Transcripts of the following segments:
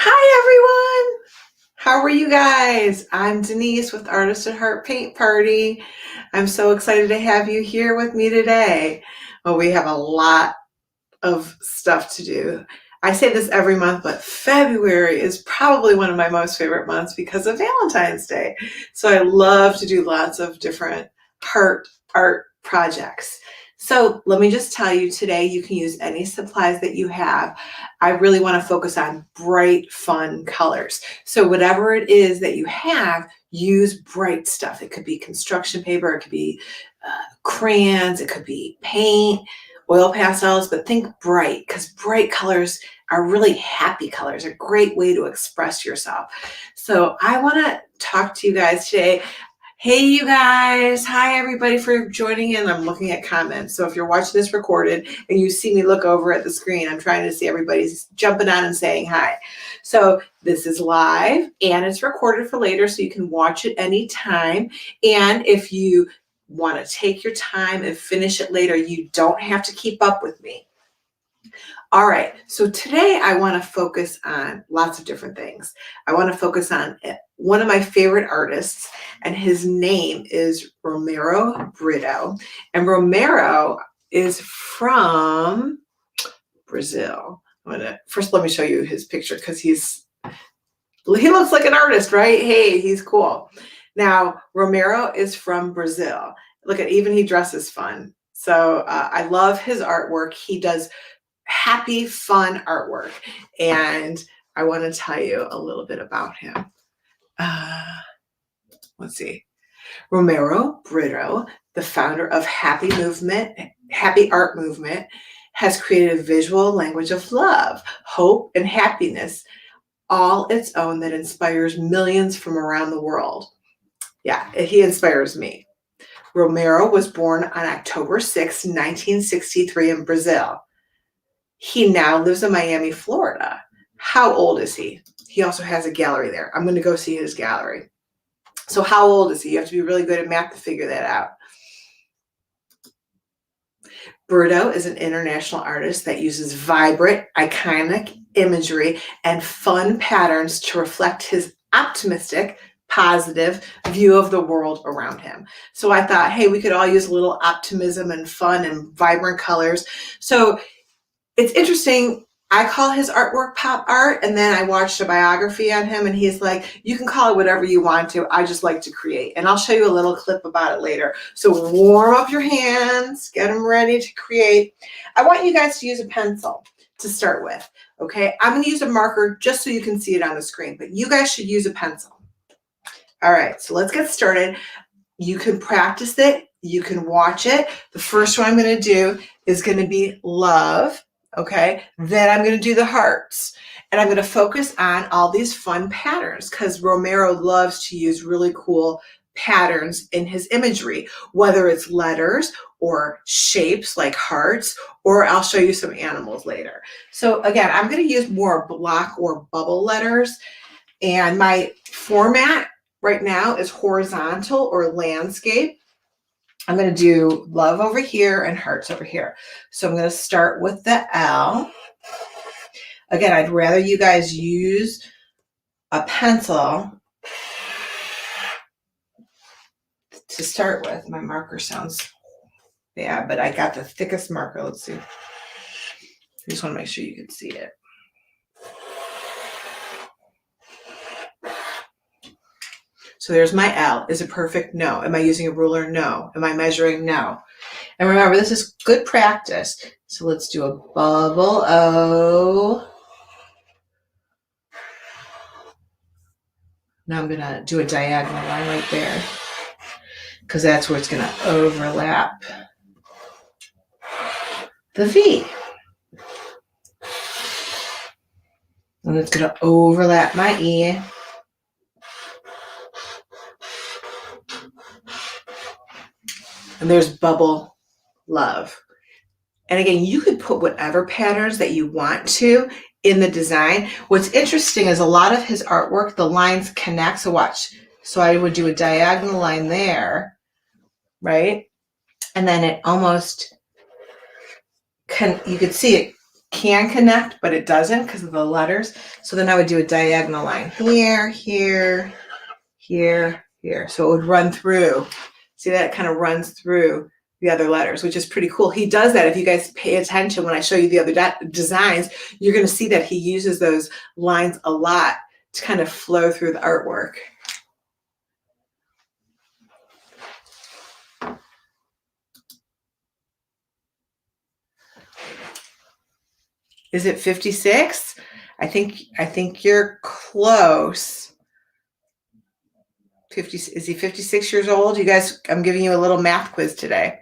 Hi everyone! How are you guys? I'm Denyse with Artist at Heart Paint Party. I'm so excited to have you here with me today. Well, we have a lot of stuff to do. I say this every month, but February is probably one of my most favorite months because of Valentine's Day. So I love to do lots of different heart art projects. So let me just tell you today, you can use any supplies that you have. I really want to focus on bright, fun colors. So whatever it is that you have, use bright stuff. It could be construction paper, it could be crayons, it could be paint, oil pastels, but think bright because bright colors are really happy colors, a great way to express yourself. So I want to talk to you guys today. Hey, you guys. Hi, everybody, for joining in. I'm looking at comments. So if you're watching this recorded and you see me look over at the screen, I'm trying to see everybody's jumping on and saying hi. So this is live and it's recorded for later, so you can watch it anytime. And if you want to take your time and finish it later, you don't have to keep up with me. All right, so today I want to focus on lots of different things. I want to focus on one of my favorite artists, and his name is Romero Brito. And Romero is from Brazil. First, let me show you his picture because he looks like an artist, right? Hey, he's cool. Now, Romero is from Brazil. Look at, even he dresses fun. So I love his artwork. He does happy, fun artwork. And I want to tell you a little bit about him. Let's see. Romero Brito, the founder of Happy Art Movement, has created a visual language of love, hope, and happiness, all its own, that inspires millions from around the world. Yeah, he inspires me. Romero was born on October 6, 1963 in Brazil. He now lives in Miami, Florida. How old is he? He also has a gallery there. I'm going to go see his gallery. So how old is he? You have to be really good at math to figure that out. Brito is an international artist that uses vibrant, iconic imagery and fun patterns to reflect his optimistic, positive view of the world around him. So I thought, hey, we could all use a little optimism and fun and vibrant colors. So it's interesting. I call his artwork pop art, and then I watched a biography on him, and he's like, you can call it whatever you want to. I just like to create. And I'll show you a little clip about it later. So warm up your hands, get them ready to create. I want you guys to use a pencil to start with, okay? I'm going to use a marker just so you can see it on the screen, but you guys should use a pencil. All right, so let's get started. You can practice it. You can watch it. The first one I'm going to do is going to be love. Okay, then I'm going to do the hearts, and I'm going to focus on all these fun patterns because Romero loves to use really cool patterns in his imagery, whether it's letters or shapes like hearts, or I'll show you some animals later. So again, I'm going to use more block or bubble letters, and my format right now is horizontal or landscape. I'm going to do love over here and hearts over here. So I'm going to start with the L. Again, I'd rather you guys use a pencil to start with. My marker sounds bad, but I got the thickest marker. Let's see. I just want to make sure you can see it. So there's my L. Is it perfect? No. Am I using a ruler? No. Am I measuring? No. And remember, this is good practice. So let's do a bubble O. Now I'm going to do a diagonal line right there because that's where it's going to overlap the V. And it's going to overlap my E. And there's bubble love. And again, you could put whatever patterns that you want to in the design. What's interesting is a lot of his artwork, the lines connect. So watch. So I would do a diagonal line there, right? And then it almost you could see it can connect, but it doesn't because of the letters. So then I would do a diagonal line here, here, here, here. So it would run through. See that it kind of runs through the other letters, which is pretty cool. He does that. If you guys pay attention when I show you the other designs, you're going to see that he uses those lines a lot to kind of flow through the artwork. Is it 56? I think you're close. 50, is he 56 years old? You guys, I'm giving you a little math quiz today.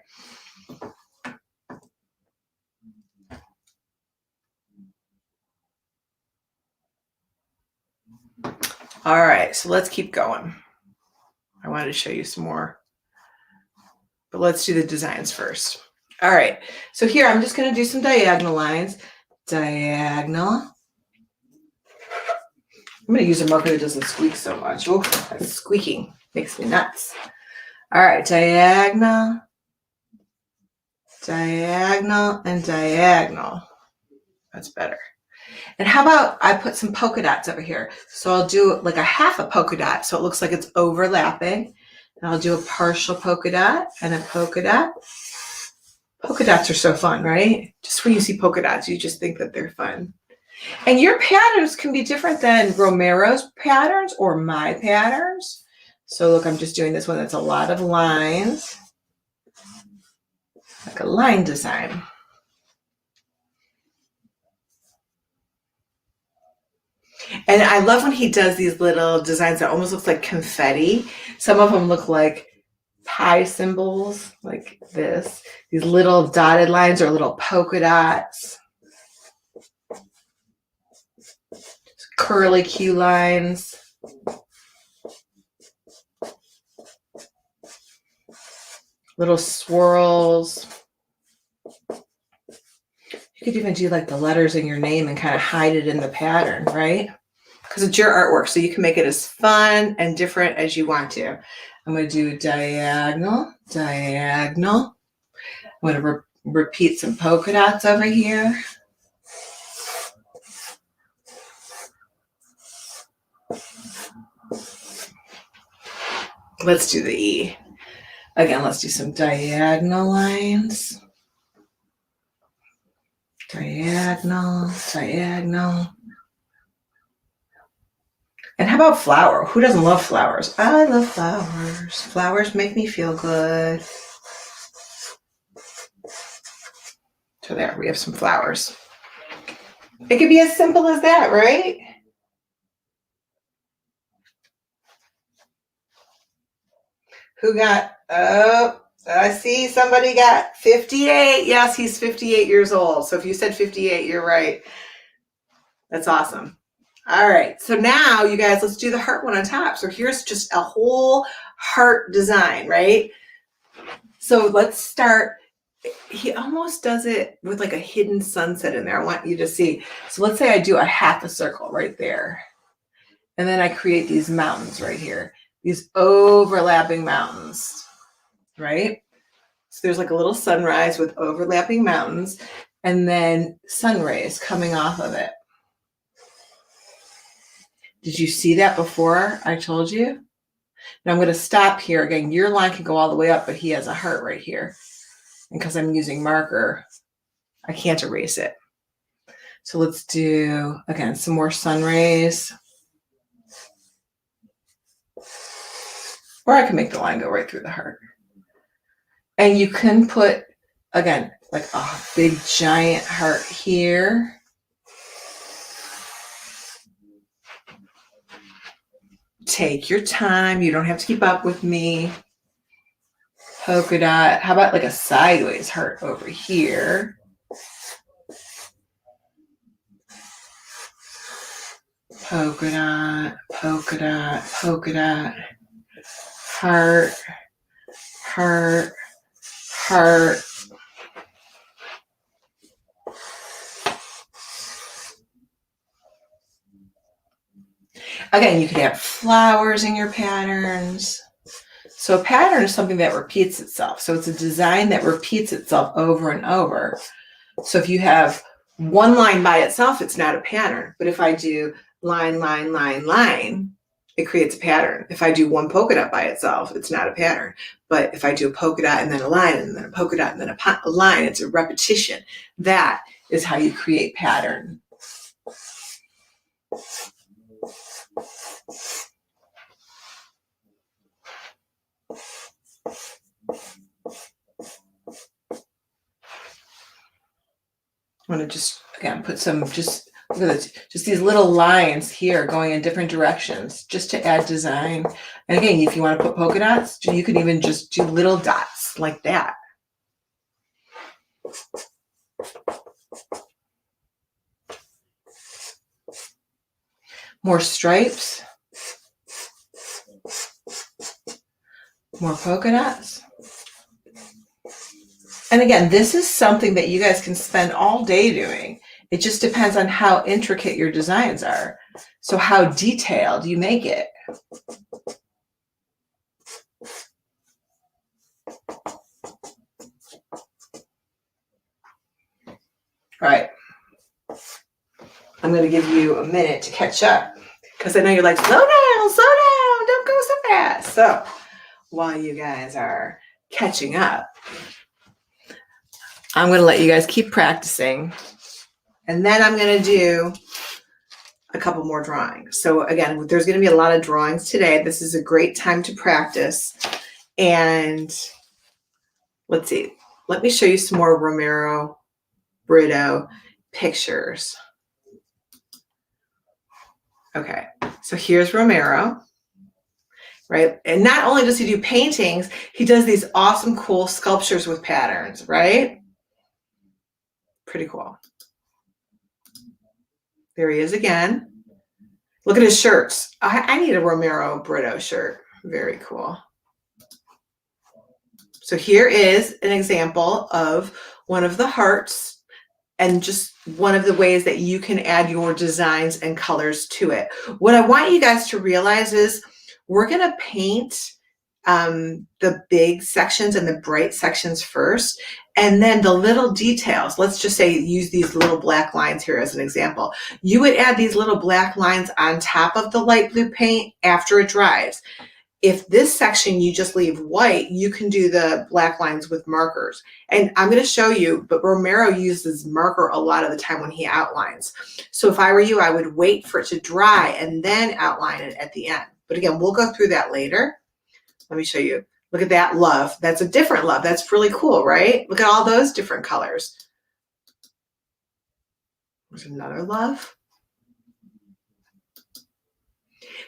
All right, so let's keep going. I wanted to show you some more, but let's do the designs first. All right, so here I'm just going to do some diagonal lines. Diagonal. I'm going to use a marker that doesn't squeak so much. Oh, that's squeaking. Makes me nuts. All right, diagonal, diagonal, and diagonal. That's better. And how about I put some polka dots over here? So I'll do like a half a polka dot so it looks like it's overlapping. And I'll do a partial polka dot and a polka dot. Polka dots are so fun, right? Just when you see polka dots, you just think that they're fun. And your patterns can be different than Romero's patterns or my patterns. So look, I'm just doing this one that's a lot of lines, like a line design. And I love when he does these little designs that almost looks like confetti. Some of them look like pi symbols, like this. These little dotted lines are little polka dots. Curly Q lines. Little swirls. You could even do like the letters in your name and kind of hide it in the pattern, right? Because it's your artwork, so you can make it as fun and different as you want to. I'm going to do diagonal, diagonal. I'm going to repeat some polka dots over here. Let's do the E. Again, let's do some diagonal lines. Diagonal, diagonal. And how about flower? Who doesn't love flowers? I love flowers. Flowers make me feel good. So there, we have some flowers. It could be as simple as that, right? Who got, oh, I see somebody got 58. Yes, he's 58 years old. So if you said 58, you're right. That's awesome. All right, so now you guys, let's do the heart one on top. So here's just a whole heart design, right? So let's start. He almost does it with like a hidden sunset in there. I want you to see. So let's say I do a half a circle right there. And then I create these mountains right here, these overlapping mountains, right? So there's like a little sunrise with overlapping mountains and then sun rays coming off of it. Did you see that before I told you? Now I'm going to stop here. Again, your line can go all the way up, but he has a heart right here. And because I'm using marker, I can't erase it. So let's do, again, some more sun rays. Or I can make the line go right through the heart. And you can put, again, like a big giant heart here. Take your time. You don't have to keep up with me. Polka dot. How about like a sideways heart over here? Polka dot, polka dot, polka dot. Heart, heart, heart. Again, you could have flowers in your patterns. So a pattern is something that repeats itself. So it's a design that repeats itself over and over. So if you have one line by itself, it's not a pattern. But if I do line, line, line, line, it creates a pattern. If I do one polka dot by itself, it's not a pattern. But if I do a polka dot and then a line and then a polka dot and then a line, it's a repetition. That is how you create pattern. I'm going to just again, put some, just look at this, just these little lines here going in different directions just to add design. And again, if you want to put polka dots, you could even just do little dots like that. More stripes, more polka dots. And again, this is something that you guys can spend all day doing. It just depends on how intricate your designs are. So how detailed you make it. All right. I'm going to give you a minute to catch up because I know you're like, slow down, don't go so fast. So while you guys are catching up, I'm going to let you guys keep practicing. And then I'm going to do a couple more drawings. So again, there's going to be a lot of drawings today. This is a great time to practice. And let's see. Let me show you some more Romero Brito pictures. Okay, so here's Romero, right? And not only does he do paintings, he does these awesome, cool sculptures with patterns, right? Pretty cool. There he is again. Look at his shirts. I need a Romero Brito shirt. Very cool. So here is an example of one of the hearts and just one of the ways that you can add your designs and colors to it. What I want you guys to realize is we're gonna paint the big sections and the bright sections first, and then the little details. Let's just say use these little black lines here as an example. You would add these little black lines on top of the light blue paint after it dries. If this section you just leave white, you can do the black lines with markers. And I'm going to show you, but Romero uses marker a lot of the time when he outlines. So if I were you, I would wait for it to dry and then outline it at the end. But again, we'll go through that later. Let me show you. Look at that love. That's a different love. That's really cool, right? Look at all those different colors. There's another love.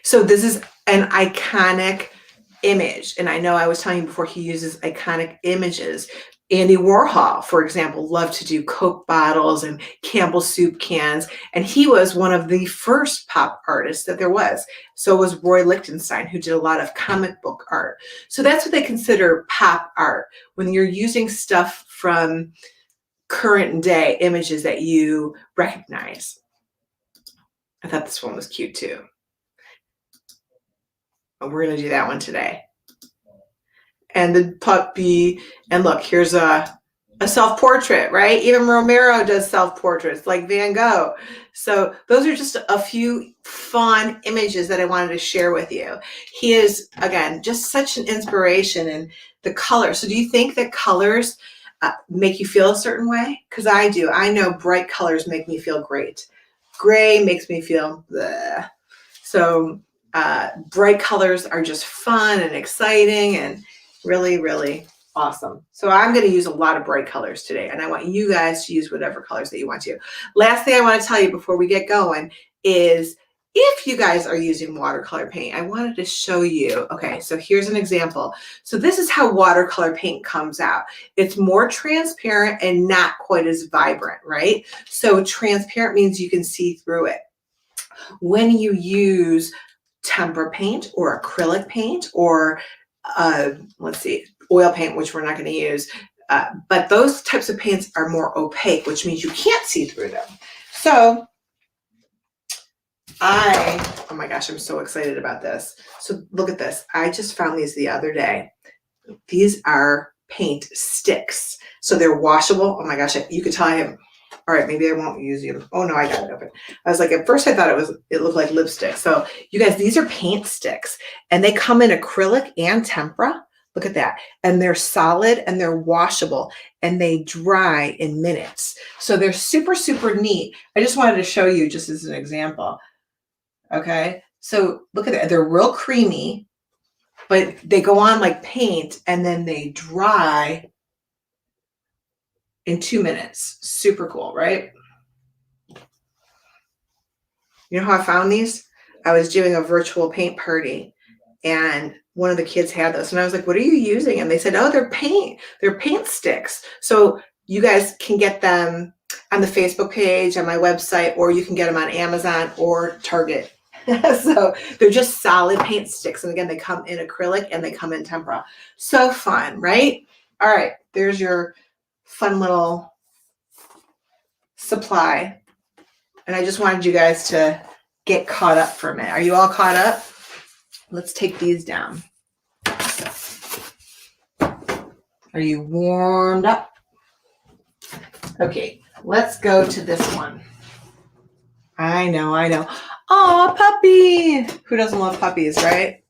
So this is an iconic image. And I know I was telling you before, he uses iconic images. Andy Warhol, for example, loved to do Coke bottles and Campbell's soup cans. And he was one of the first pop artists that there was. So was Roy Lichtenstein, who did a lot of comic book art. So that's what they consider pop art, when you're using stuff from current day images that you recognize. I thought this one was cute too. We're going to do that one today. And the puppy, and look, here's a self-portrait, right? Even Romero does self-portraits like Van Gogh. So those are just a few fun images that I wanted to share with you. He is, again, just such an inspiration, and the color. So do you think that colors make you feel a certain way? Because I do. I know bright colors make me feel great. Gray makes me feel bleh. So bright colors are just fun and exciting and really, really awesome. So I'm going to use a lot of bright colors today, and I want you guys to use whatever colors that you want to. Last thing I want to tell you before we get going is if you guys are using watercolor paint, I wanted to show you. Okay, so here's an example. So this is how watercolor paint comes out. It's more transparent and not quite as vibrant, right? So transparent means you can see through it. When you use tempera paint or acrylic paint or let's see, oil paint, which we're not going to use, but those types of paints are more opaque, which means you can't see through them. So oh my gosh, I'm so excited about this. So look at this. I just found these the other day. These are paint sticks. So they're washable. Oh my gosh, you could tell I have. All right, maybe I won't use you. Oh no, I got it open. I was like, at first I thought it looked like lipstick. So you guys, these are paint sticks, and they come in acrylic and tempera. Look at that. And they're solid and they're washable, and they dry in minutes. So they're super, super neat. I just wanted to show you just as an example. Okay, so look at that. They're real creamy, but they go on like paint, and then they dry in 2 minutes. Super cool, right? You know how I found these? I was doing a virtual paint party and one of the kids had this and I was like, what are you using? And they said, oh, they're paint sticks. So you guys can get them on the Facebook page, on my website, or you can get them on Amazon or Target. So they're just solid paint sticks. And again, they come in acrylic and they come in tempera. So fun, right? All right, there's your fun little supply. And I just wanted you guys to get caught up for a minute. Are you all caught up? Let's take these down. Are you warmed up? Okay, let's go to this one. I know. Aw, puppy. Who doesn't love puppies, right?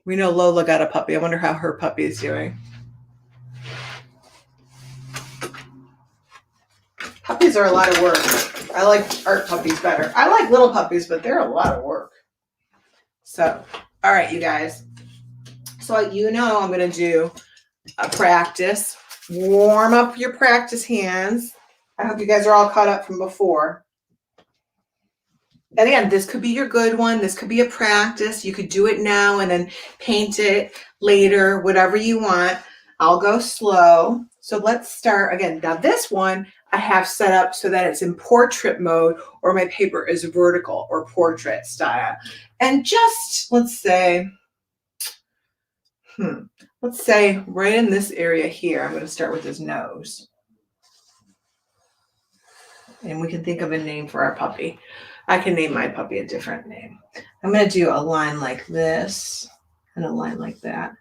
We know Lola got a puppy. I wonder how her puppy is doing. Puppies are a lot of work. I like art puppies better. I like little puppies, but they're a lot of work. So, all right, you guys. So you know I'm going to do a practice. Warm up your practice hands. I hope you guys are all caught up from before. And again, this could be your good one. This could be a practice. You could do it now and then paint it later, whatever you want. I'll go slow. So let's start again. Now this one I have set up so that it's in portrait mode or my paper is vertical or portrait style. And just, let's say right in this area here, I'm going to start with his nose. And we can think of a name for our puppy. I can name my puppy a different name. I'm going to do a line like this and a line like that.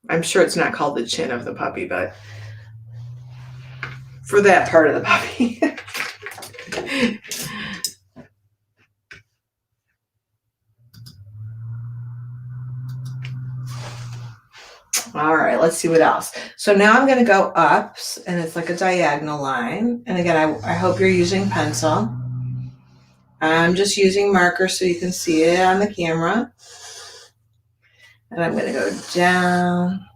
I'm sure it's not called the chin of the puppy, but for that part of the puppy. All right, let's see what else. So now I'm going to go up, and it's like a diagonal line. And again, I hope you're using pencil. I'm just using marker so you can see it on the camera. And I'm going to go down.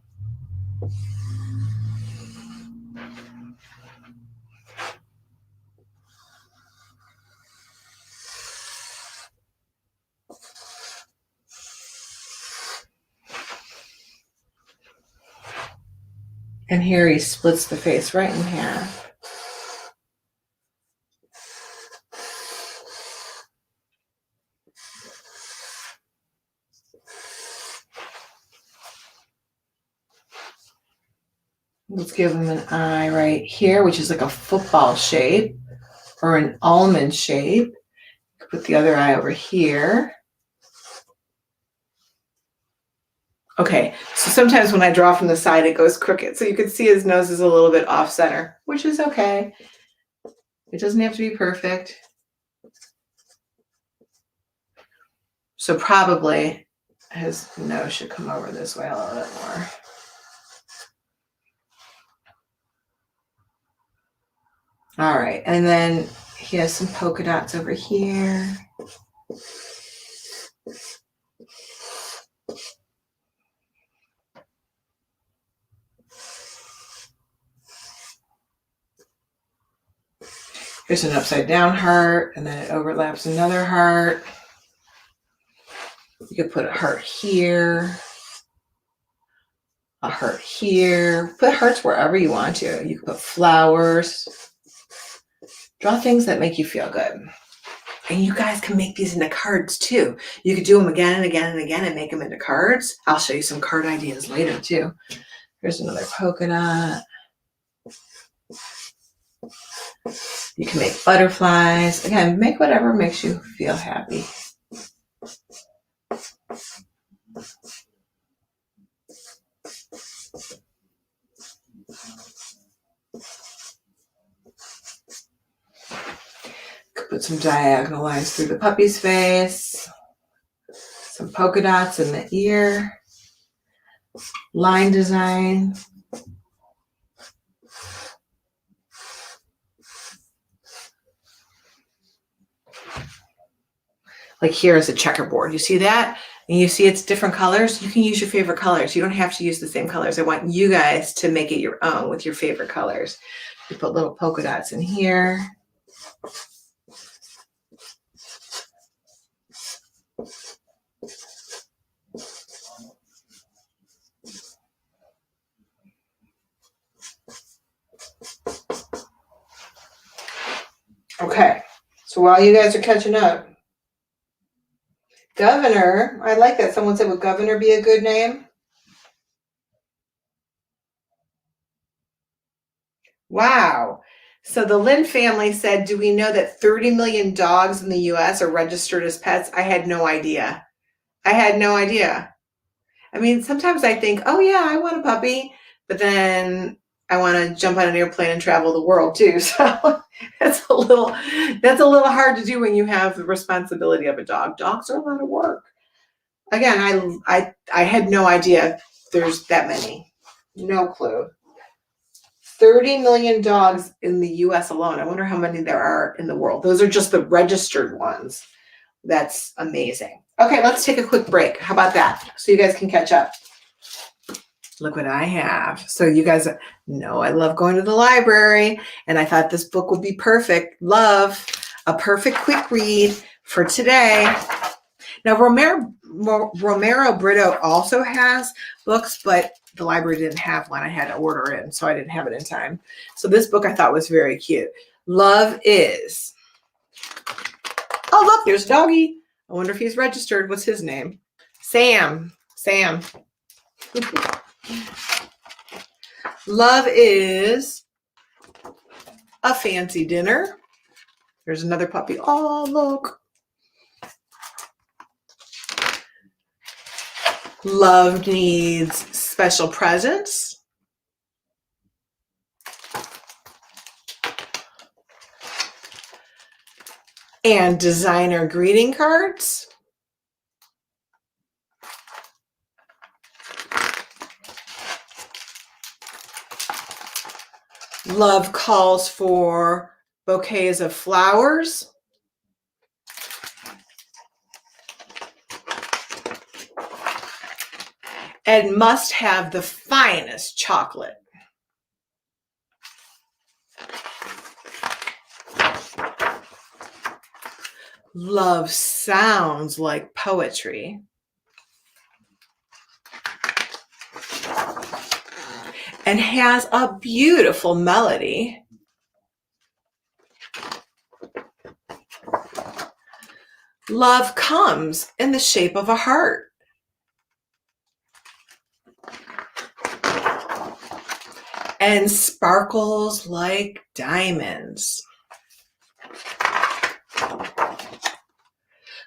And here he splits the face right in half. Let's give him an eye right here, which is like a football shape or an almond shape. Put the other eye over here. Okay, so sometimes when I draw from the side, it goes crooked. So you can see his nose is a little bit off center, which is okay. It doesn't have to be perfect. So probably his nose should come over this way a little bit more. All right, and then he has some polka dots over here. Here's an upside down heart, and then it overlaps another heart. You could put a heart here, a heart here. Put hearts wherever you want to. You can put flowers. Draw things that make you feel good. And you guys can make these into cards too. You could do them again and again and again and make them into cards. I'll show you some card ideas later too. Here's another polka dot. You can make butterflies. Again, make whatever makes you feel happy. Could put some diagonal lines through the puppy's face. Some polka dots in the ear. Line design. Like here is a checkerboard. You see that? And you see it's different colors. You can use your favorite colors. You don't have to use the same colors. I want you guys to make it your own with your favorite colors. You put little polka dots in here. Okay, so while you guys are catching up, Governor, I like that. Someone said, would Governor be a good name? Wow. So the Lynn family said, do we know that 30 million dogs in the US are registered as pets? I had no idea. I had no idea. I mean, sometimes I think, oh yeah, I want a puppy, but then I want to jump on an airplane and travel the world too. So that's a little hard to do when you have the responsibility of a dog. Dogs are a lot of work. Again, I had no idea there's that many. No clue. 30 million dogs in the US alone. I wonder how many there are in the world. Those are just the registered ones. That's amazing. Okay, let's take a quick break. How about that? So you guys can catch up. Look what I have. So you guys know I love going to the library, and I thought this book would be perfect. Love, a perfect quick read for today. Now, Romero Brito also has books, but the library didn't have one. I had to order it, so I didn't have it in time. So this book I thought was very cute. Love Is. Oh, look, there's Doggy. I wonder if he's registered. What's his name? Sam. Sam. Love is a fancy dinner. There's another puppy. Oh, look. Love needs special presents. And designer greeting cards. Love calls for bouquets of flowers. And must have the finest chocolate. Love sounds like poetry. And has a beautiful melody. Love comes in the shape of a heart. And sparkles like diamonds.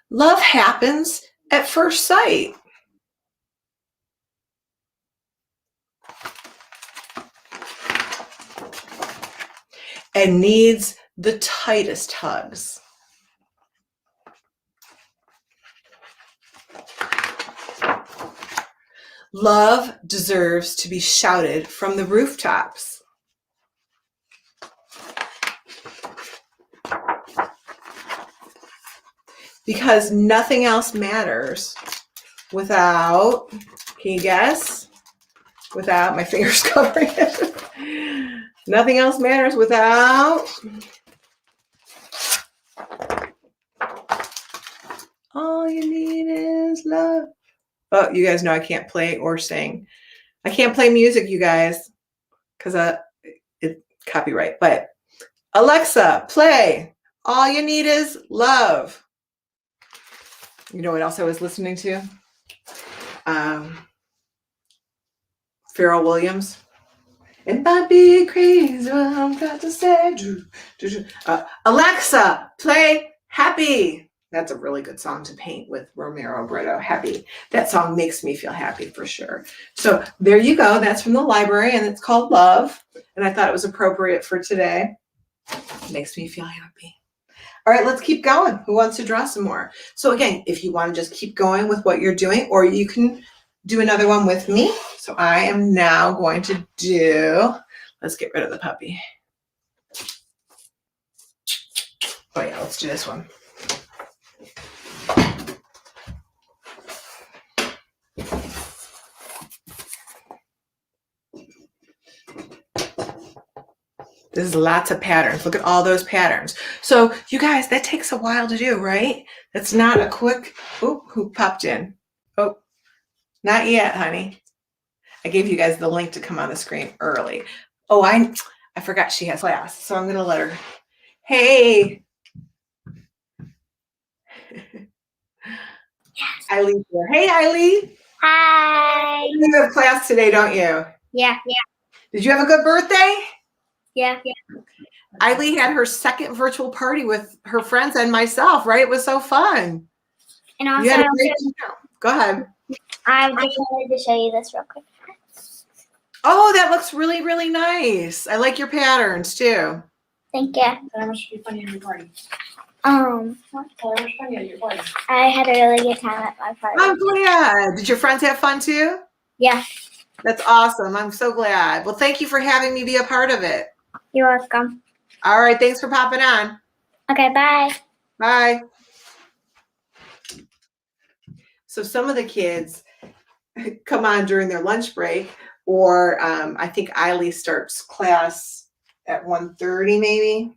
Love happens at first sight. And needs the tightest hugs. Love deserves to be shouted from the rooftops. Because nothing else matters without, can you guess? Without my fingers covering it. Nothing else matters without all you need is love. Oh, you guys know I can't play or sing. I can't play music, you guys, because it's copyright. But Alexa, play All You Need Is Love. You know what else I was listening to? Pharrell Williams. It might be crazy what I'm got to say. Alexa, play Happy. That's a really good song to paint with Romero Brito. Happy. That song makes me feel happy for sure. So there you go. That's from the library, and it's called Love. And I thought it was appropriate for today. It makes me feel happy. All right, let's keep going. Who wants to draw some more? So again, if you want to just keep going with what you're doing, or you can do another one with me. So I am now going to do, let's get rid of the puppy. Oh yeah, let's do this one. There's lots of patterns. Look at all those patterns. So you guys, that takes a while to do, right? That's not a quick, oh, who popped in? Oh, not yet, honey. I gave you guys the link to come on the screen early. Oh, I forgot she has class, so I'm gonna let her. Hey. Eileen's here. Hey, Eileen. Hi. You have class today, don't you? Yeah. Did you have a good birthday? Yeah. Eileen had her second virtual party with her friends and myself, right? It was so fun. And also, You had a great time. Go ahead. I just wanted to show you this real quick. Oh, that looks really, really nice. I like your patterns too. Thank you. How much did you find at your party? How much fun you had at your party? I had a really good time at my party. I'm glad. Did your friends have fun too? Yeah. That's awesome. I'm so glad. Well, thank you for having me be a part of it. You're welcome. All right. Thanks for popping on. Okay, bye. Bye. So some of the kids come on during their lunch break, or I think Eileen starts class at 1:30 maybe.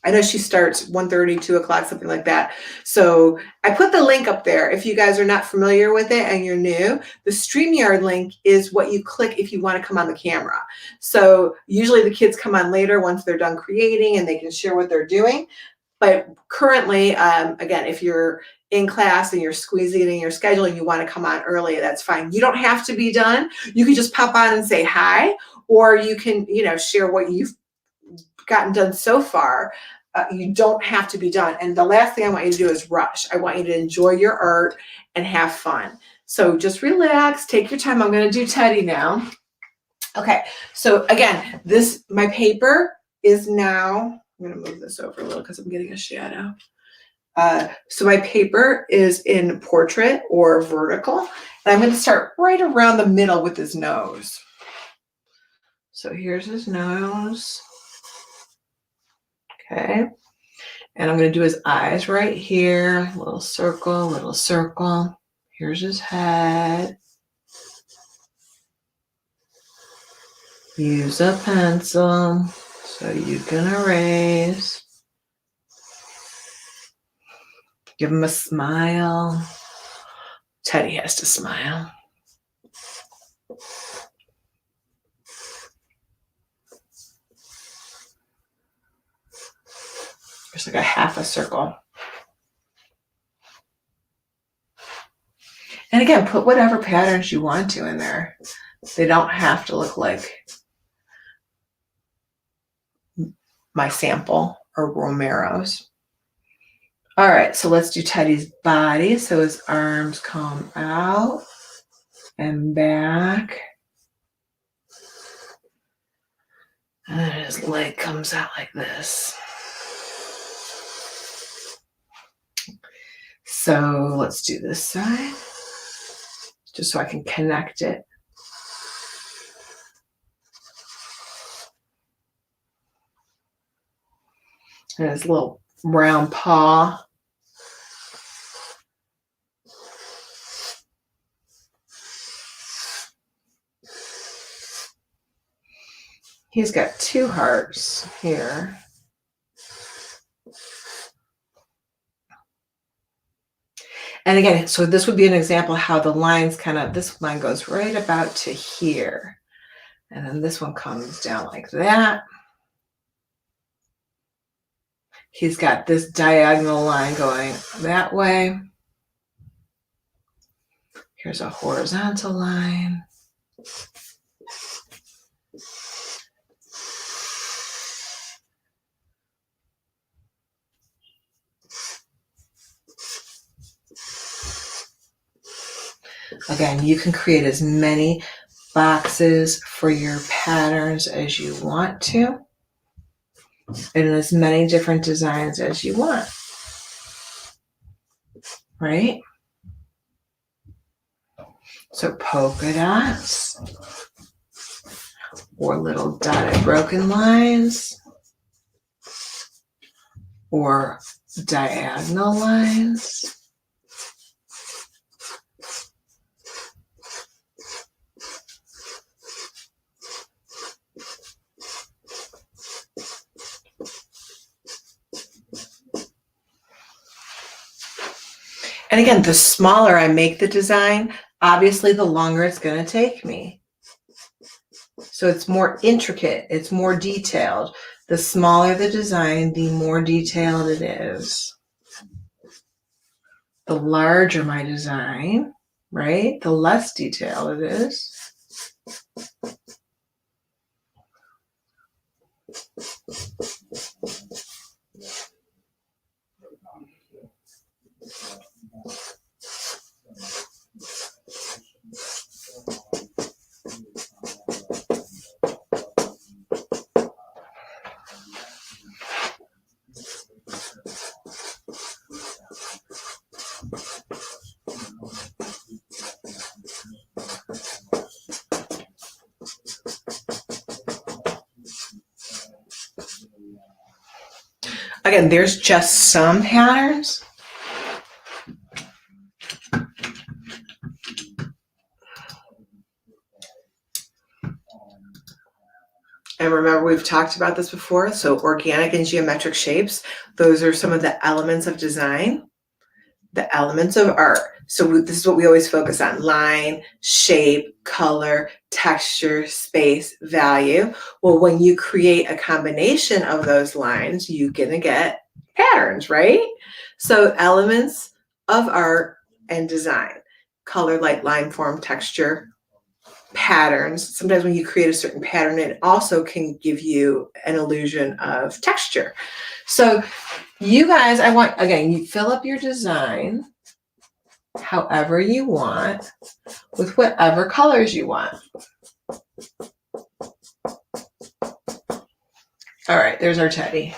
I know she starts 1:30, 2 o'clock, something like that. So I put the link up there. If you guys are not familiar with it and you're new, the StreamYard link is what you click if you want to come on the camera. So usually the kids come on later once they're done creating and they can share what they're doing. But currently, again, if you're in class and you're squeezing it in your schedule and you want to come on early, that's fine. You don't have to be done. You can just pop on and say hi, or you can, share what you've gotten done so far. You don't have to be done. And the last thing I want you to do is rush. I want you to enjoy your art and have fun. So just relax, take your time. I'm going to do Teddy now. Okay, so again, my paper is now, I'm going to move this over a little because I'm getting a shadow. So my paper is in portrait or vertical, and I'm going to start right around the middle with his nose. So here's his nose. Okay, and I'm going to do his eyes right here. Little circle, little circle. Here's his head. Use a pencil so you can erase. Give him a smile. Teddy has to smile. There's like a half a circle. And again, put whatever patterns you want to in there. They don't have to look like my sample or Romero's. All right, so let's do Teddy's body. So his arms come out and back. And his leg comes out like this. So let's do this side, just so I can connect it. And his little round paw. He's got 2 hearts here. And again, so this would be an example how the lines this line goes right about to here. And then this one comes down like that. He's got this diagonal line going that way. Here's a horizontal line. Again, you can create as many boxes for your patterns as you want to, and as many different designs as you want, right? So polka dots, or little dotted broken lines, or diagonal lines. And again, the smaller I make the design, obviously the longer it's going to take me. So it's more intricate, it's more detailed. The smaller the design, the more detailed it is. The larger my design, right, the less detailed it is. Again, there's just some patterns. And remember, we've talked about this before. So organic and geometric shapes, those are some of the elements of design, the elements of art. So this is what we always focus on: line, shape, color, texture, space, value. Well, when you create a combination of those lines, you're gonna get patterns, right? So elements of art and design: color, light, line, form, texture, patterns. Sometimes when you create a certain pattern, it also can give you an illusion of texture. So you guys, I want, again, you fill up your design however you want with whatever colors you want. All right, there's our Teddy.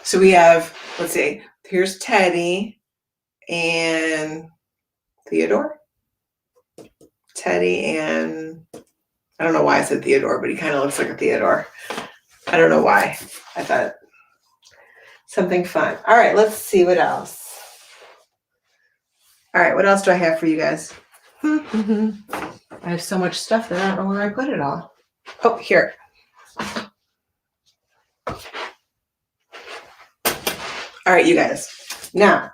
So we have, let's see, here's Teddy and Theodore. Teddy and, I don't know why I said Theodore, but he kind of looks like a Theodore. I don't know why. I thought something fun. All right, let's see what else. All right, what else do I have for you guys? I have so much stuff that I don't know where I put it all. Oh, here. All right, you guys. Now,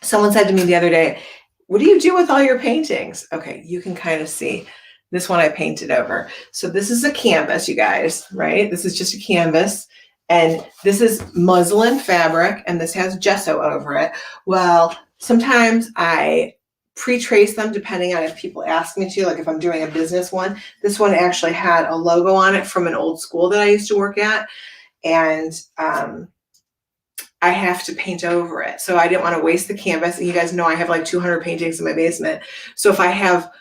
someone said to me the other day, what do you do with all your paintings? Okay, you can kind of see. This one I painted over. So this is a canvas, you guys, right? This is just a canvas. And this is muslin fabric, and this has gesso over it. Well, sometimes I pre-trace them depending on if people ask me to, like if I'm doing a business one. This one actually had a logo on it from an old school that I used to work at. And I have to paint over it. So I didn't want to waste the canvas. And you guys know I have like 200 paintings in my basement. So if I have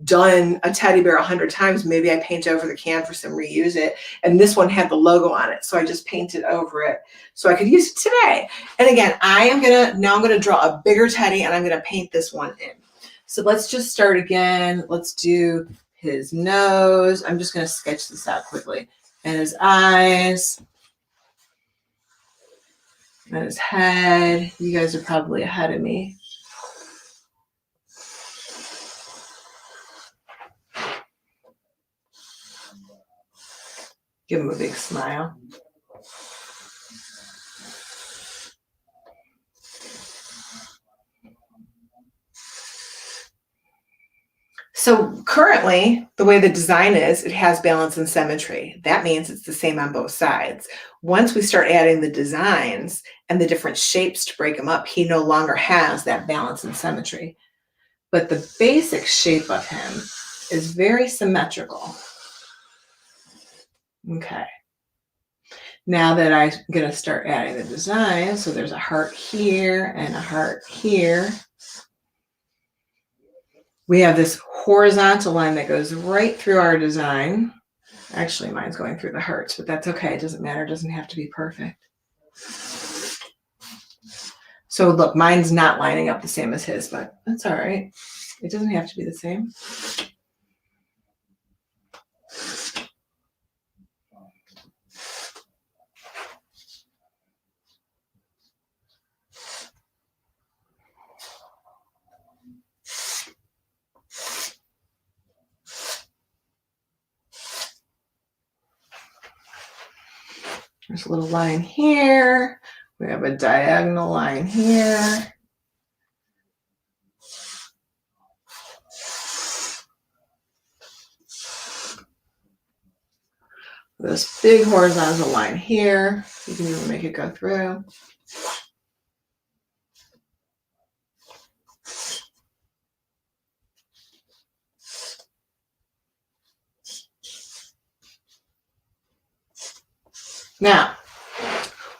done a teddy bear 100 times, maybe I paint over the canvas and reuse it. And this one had the logo on it, so I just painted over it so I could use it today. And again, I'm gonna draw a bigger teddy, and I'm gonna paint this one in. So let's just start again. Let's do his nose. I'm just gonna sketch this out quickly. And his eyes. And his head. You guys are probably ahead of me. Give him a big smile. So currently, the way the design is, it has balance and symmetry. That means it's the same on both sides. Once we start adding the designs and the different shapes to break them up, he no longer has that balance and symmetry. But the basic shape of him is very symmetrical. Okay. Now that I'm going to start adding the design, so there's a heart here and a heart here. We have this horizontal line that goes right through our design. Actually, mine's going through the hearts, but that's okay. It doesn't matter. It doesn't have to be perfect. So look, mine's not lining up the same as his, but that's all right. It doesn't have to be the same. There's a little line here. We have a diagonal line here. This big horizontal line here. You can even make it go through. Now,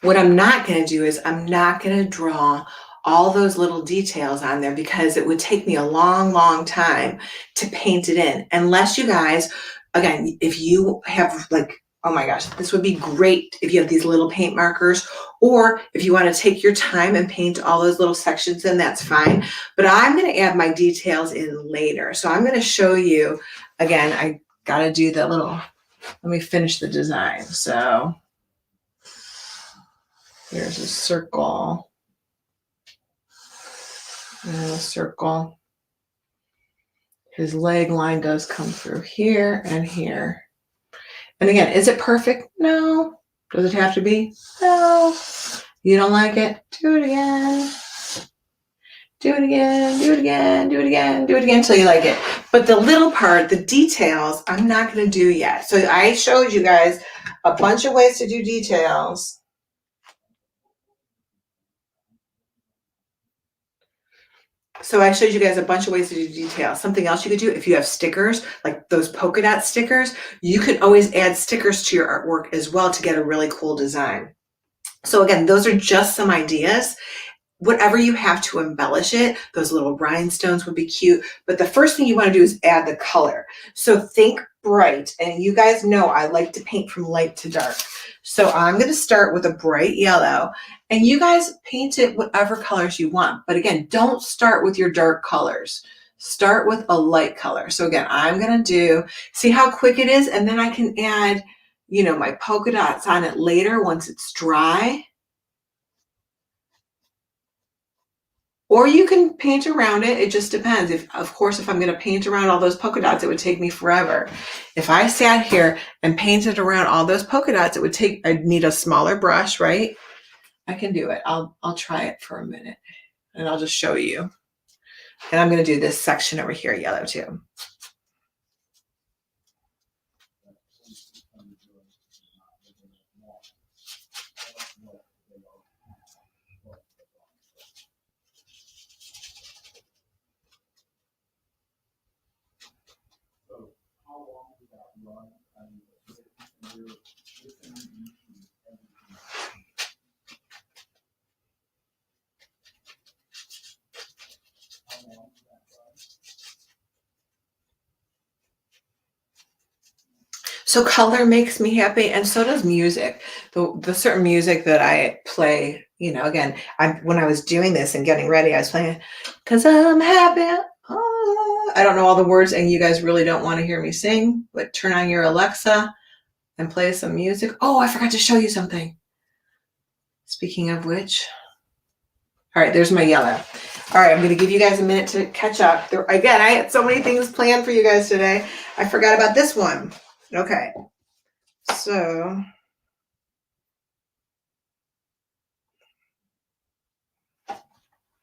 what I'm not going to do is I'm not going to draw all those little details on there because it would take me a long, long time to paint it in. Unless you guys, again, if you have like, oh my gosh, this would be great if you have these little paint markers, or if you want to take your time and paint all those little sections in, that's fine. But I'm going to add my details in later. So I'm going to show you, again, I got to do the little, let me finish the design. So there's a circle and a circle. His leg line does come through here and here. And again, is it perfect? No. Does it have to be? No. You don't like it? Do it again. Do it again, do it again, do it again, do it again until you like it. But the little part, the details, I'm not going to do yet. So I showed you guys a bunch of ways to do details. So I showed you guys a bunch of ways to do details. Something else you could do, if you have stickers, like those polka dot stickers, you could always add stickers to your artwork as well to get a really cool design. So again, those are just some ideas. Whatever you have to embellish it, those little rhinestones would be cute. But the first thing you want to do is add the color. So think bright. And you guys know I like to paint from light to dark. So I'm going to start with a bright yellow. And you guys paint it whatever colors you want. But again, don't start with your dark colors. Start with a light color. So again, I'm going to do, see how quick it is? And then I can add, you know, my polka dots on it later once it's dry. Or you can paint around it. It just depends. Of course, if I'm going to paint around all those polka dots, it would take me forever. If I sat here and painted around all those polka dots, I'd need a smaller brush, right? I can do it. I'll try it for a minute and I'll just show you. And I'm going to do this section over here, yellow too. So color makes me happy, and so does music. The certain music that I play, you know, again, when I was doing this and getting ready, I was playing, 'cause I'm happy. Oh. I don't know all the words, and you guys really don't want to hear me sing, but turn on your Alexa and play some music. Oh, I forgot to show you something. Speaking of which, all right, there's my yellow. All right, I'm going to give you guys a minute to catch up. Again, I had so many things planned for you guys today. I forgot about this one. Okay, so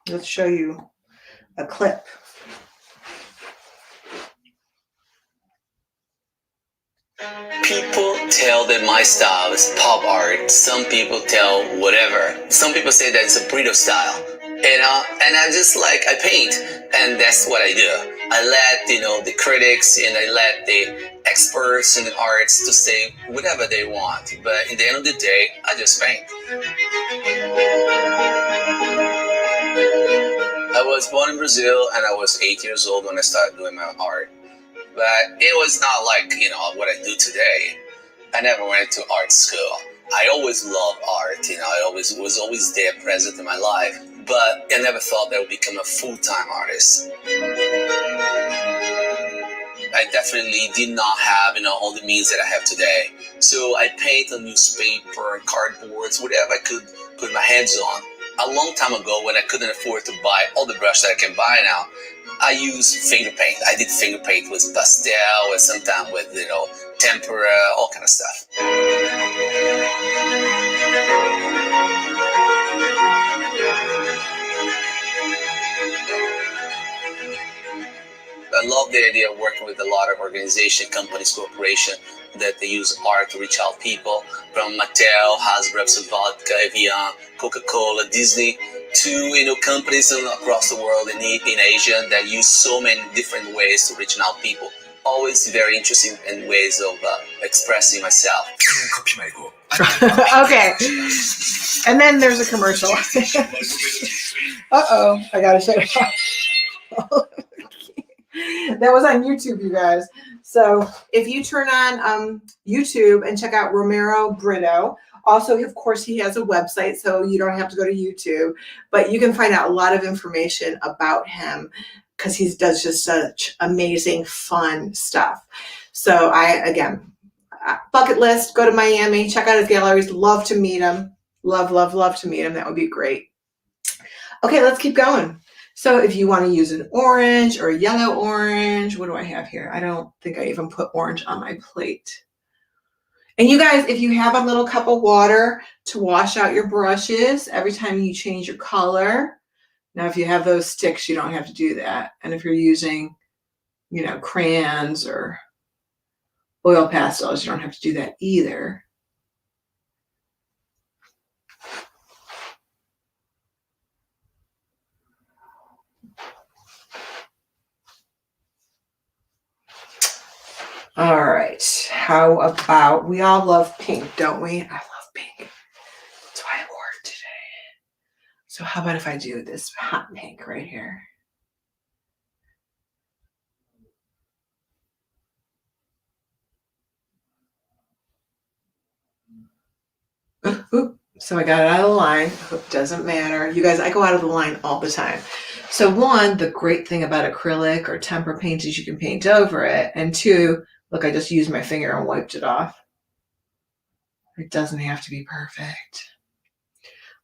let's show you a clip. People tell that my style is pop art. Some people tell whatever. Some people say that it's a burrito style. And I just I paint, and that's what I do. I let the critics and I let the experts in the arts to say whatever they want. But in the end of the day, I just paint. I was born in Brazil, and I was 8 years old when I started doing my art. But it was not what I do today. I never went to art school. I always loved art, I was always there present in my life. But I never thought that I would become a full-time artist. I definitely did not have, all the means that I have today. So I paint on newspaper, cardboards, whatever I could put my hands on. A long time ago, when I couldn't afford to buy all the brushes that I can buy now, I used finger paint. I did finger paint with pastel and sometimes with, tempera, all kind of stuff. I love the idea of working with a lot of organizations, companies, corporations, that they use art to reach out people, from Mattel, Hasbro, Vodka, Evian, Coca-Cola, Disney, to companies across the world in Asia that use so many different ways to reach out people. Always very interesting in ways of expressing myself. Okay. And then there's a commercial. Uh-oh, I gotta shut it off. That was on YouTube, you guys. So if you turn on YouTube and check out Romero Brito, also, of course, he has a website, so you don't have to go to YouTube, but you can find out a lot of information about him because he does just such amazing, fun stuff. So again, bucket list, go to Miami, check out his galleries. Love to meet him. Love, love, love to meet him. That would be great. Okay, let's keep going. So if you want to use an orange or a yellow orange, what do I have here? I don't think I even put orange on my plate. And you guys, if you have a little cup of water to wash out your brushes every time you change your color. Now, if you have those sticks, you don't have to do that. And if you're using, crayons or oil pastels, you don't have to do that either. All right, how about, we all love pink, don't we? I love pink. That's why I wore it today. So how about if I do this hot pink right here? Oop. So I got it out of the line. It doesn't matter. You guys, I go out of the line all the time. So one, the great thing about acrylic or tempera paint is you can paint over it. And two, look, I just used my finger and wiped it off. It doesn't have to be perfect.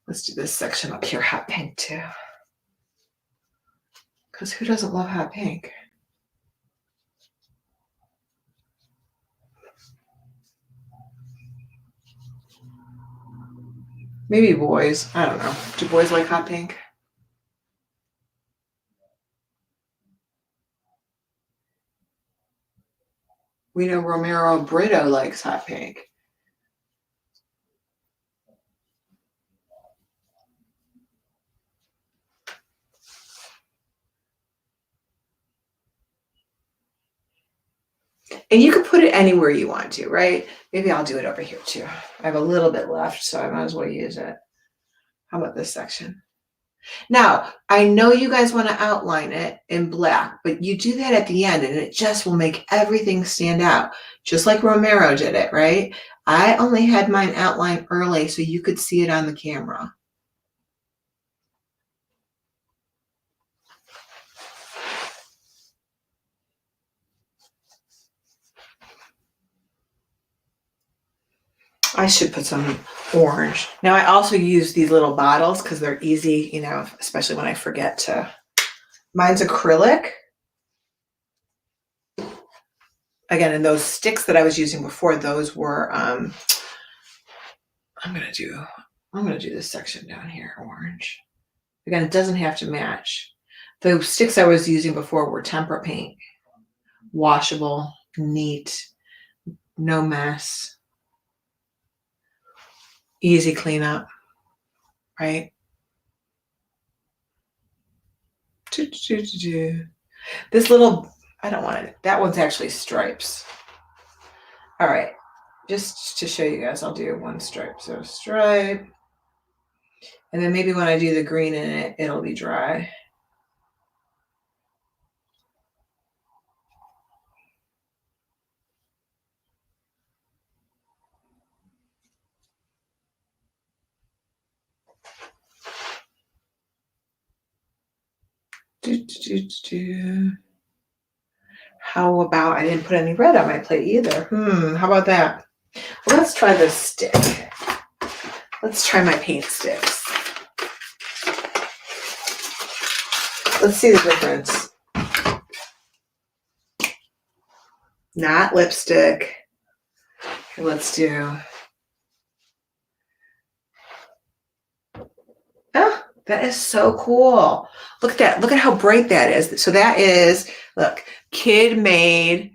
Let's do this section up here, hot pink too. Because who doesn't love hot pink? Maybe boys. I don't know. Do boys like hot pink? We know Romero Brito likes hot pink. And you can put it anywhere you want to, right? Maybe I'll do it over here too. I have a little bit left, so I might as well use it. How about this section? Now, I know you guys want to outline it in black, but you do that at the end and it just will make everything stand out, just like Romero did it, right? I only had mine outlined early so you could see it on the camera. I should put some orange. Now I also use these little bottles because they're easy, especially when I forget to. Mine's acrylic. Again, and those sticks that I was using before, those were, I'm gonna do this section down here, orange. Again, it doesn't have to match. The sticks I was using before were tempera paint. Washable, neat, no mess. Easy cleanup, right? This little, I don't want it. That one's actually stripes. All right, just to show you guys, I'll do one stripe. So stripe. And then maybe when I do the green in it, it'll be dry. How about, I didn't put any red on my plate either. How about that? Well, let's try this stick. Let's try my paint sticks. Let's see the difference. Not lipstick. Here, let's do. Oh, that is so cool. Look at that. Look at how bright that is. So that is, look, kid made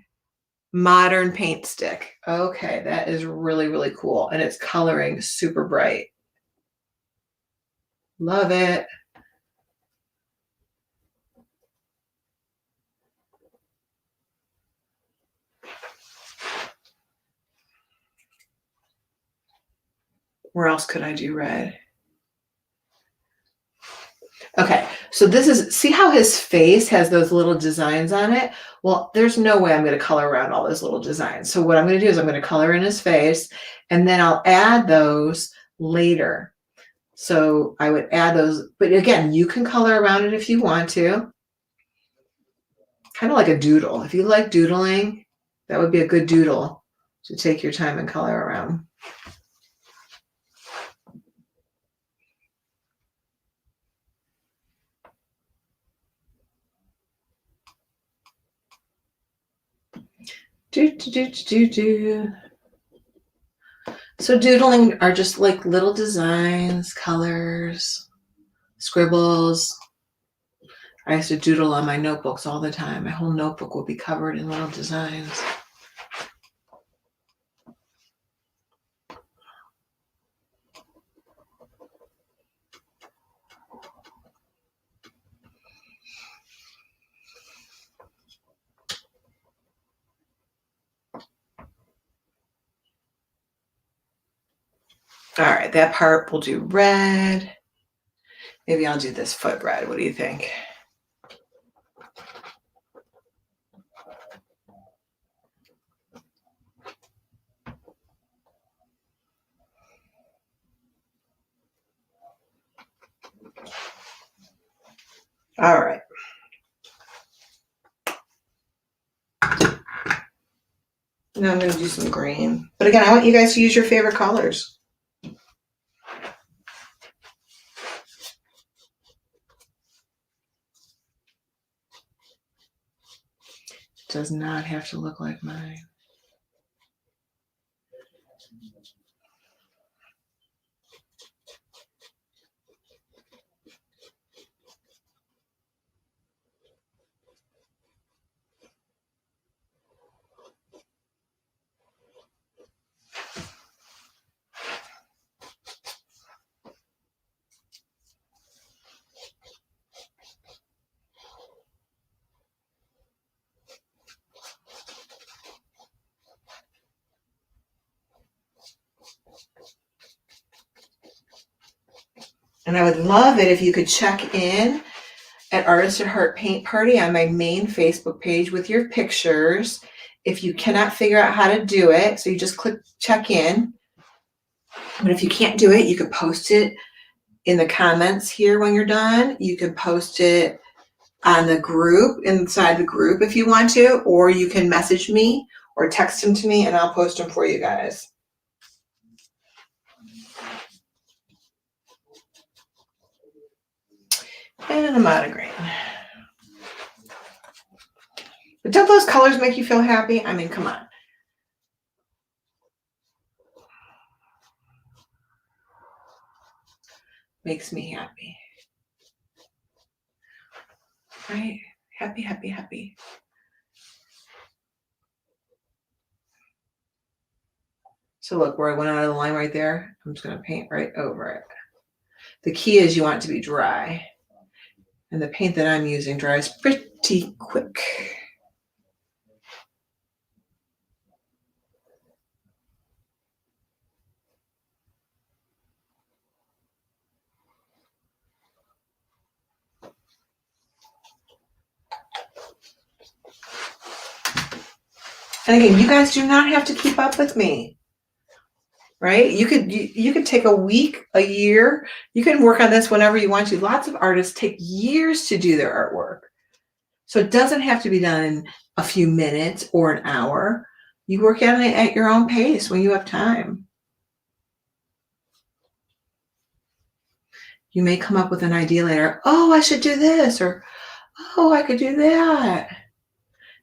Modern paint stick. Okay, that is really, really cool. And it's coloring super bright. Love it. Where else could I do red? Okay, so this is, see how his face has those little designs on it? Well, there's no way I'm going to color around all those little designs. So what I'm going to do is I'm going to color in his face, and then I'll add those later. So I would add those, but again, you can color around it if you want to. Kind of like a doodle. If you like doodling, that would be a good doodle to take your time and color around. So doodling are just like little designs, colors, scribbles. I used to doodle on my notebooks all the time. My whole notebook would be covered in little designs. All right, that part we'll do red. Maybe I'll do this foot red. What do you think? All right. Now I'm going to do some green. But again, I want you guys to use your favorite colors. Does not have to look like mine. And I would love it if you could check in at Artist at Heart Paint Party on my main Facebook page with your pictures. If you cannot figure out how to do it, so you just click check in. But if you can't do it, you could post it in the comments here when you're done. You can post it on the group, inside the group if you want to, or you can message me or text them to me and I'll post them for you guys. And I'm out of green. But don't those colors make you feel happy? I mean, come on. Makes me happy. Right? Happy, happy, happy. So look, where I went out of the line right there, I'm just going to paint right over it. The key is you want it to be dry. And the paint that I'm using dries pretty quick. And again, you guys do not have to keep up with me, right? You could take a week, a year. You can work on this whenever you want to. Lots of artists take years to do their artwork. So it doesn't have to be done in a few minutes or an hour. You work on it at your own pace when you have time. You may come up with an idea later. Oh, I should do this, or oh, I could do that.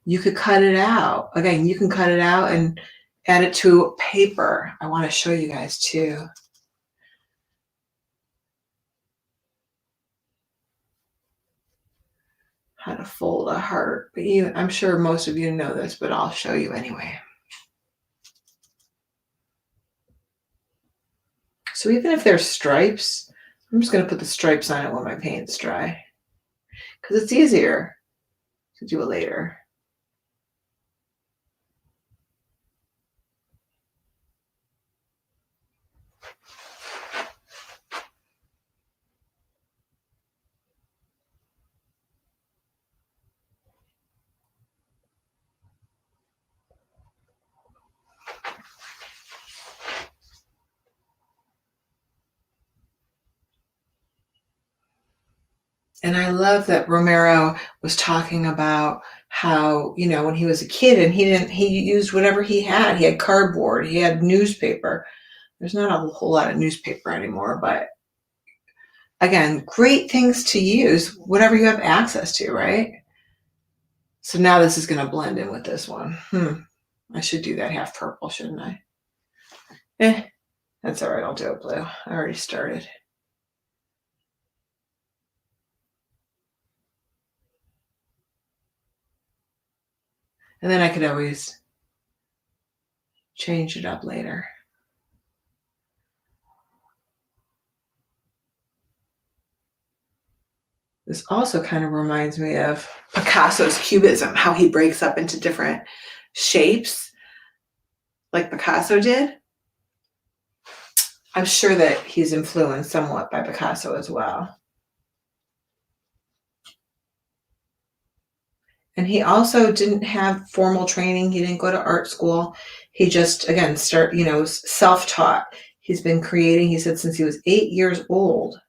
You could cut it out. Again, you can cut it out and add it to paper. I want to show you guys too. how to fold a heart. But I'm sure most of you know this, but I'll show you anyway. So even if there's stripes, I'm just going to put the stripes on it when my paint's dry, because it's easier to do it later. And I love that Romero was talking about how, when he was a kid and he used whatever he had. He had cardboard, he had newspaper. There's not a whole lot of newspaper anymore, but again, great things to use, whatever you have access to, right? So now this is going to blend in with this one. I should do that half purple, shouldn't I? That's all right. I'll do it blue. I already started. And then I could always change it up later. This also kind of reminds me of Picasso's Cubism, how he breaks up into different shapes like Picasso did. I'm sure that he's influenced somewhat by Picasso as well. And he also didn't have formal training. He didn't go to art school. He just, again, self-taught. He's been creating, he said, since he was 8 years old.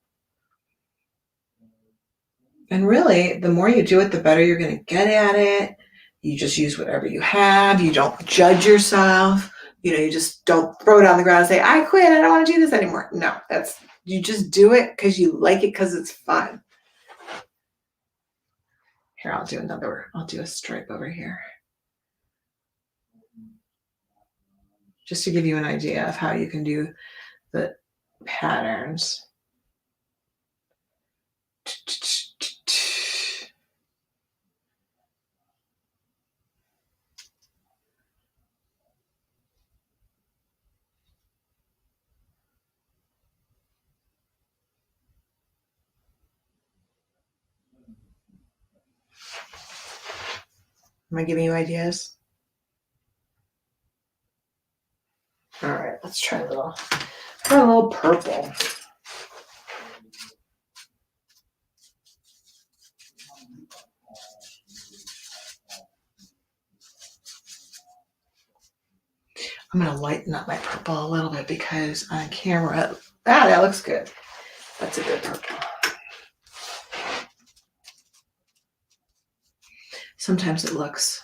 And really, the more you do it, the better you're going to get at it. You just use whatever you have. You don't judge yourself. You just don't throw it on the ground and say, I quit. I don't want to do this anymore. No, you just do it because you like it, because it's fun. Here, I'll do a stripe over here. Just to give you an idea of how you can do the patterns. Am I giving you ideas? All right, let's try a little purple. I'm going to lighten up my purple a little bit because on camera, that looks good. That's a good purple. Sometimes it looks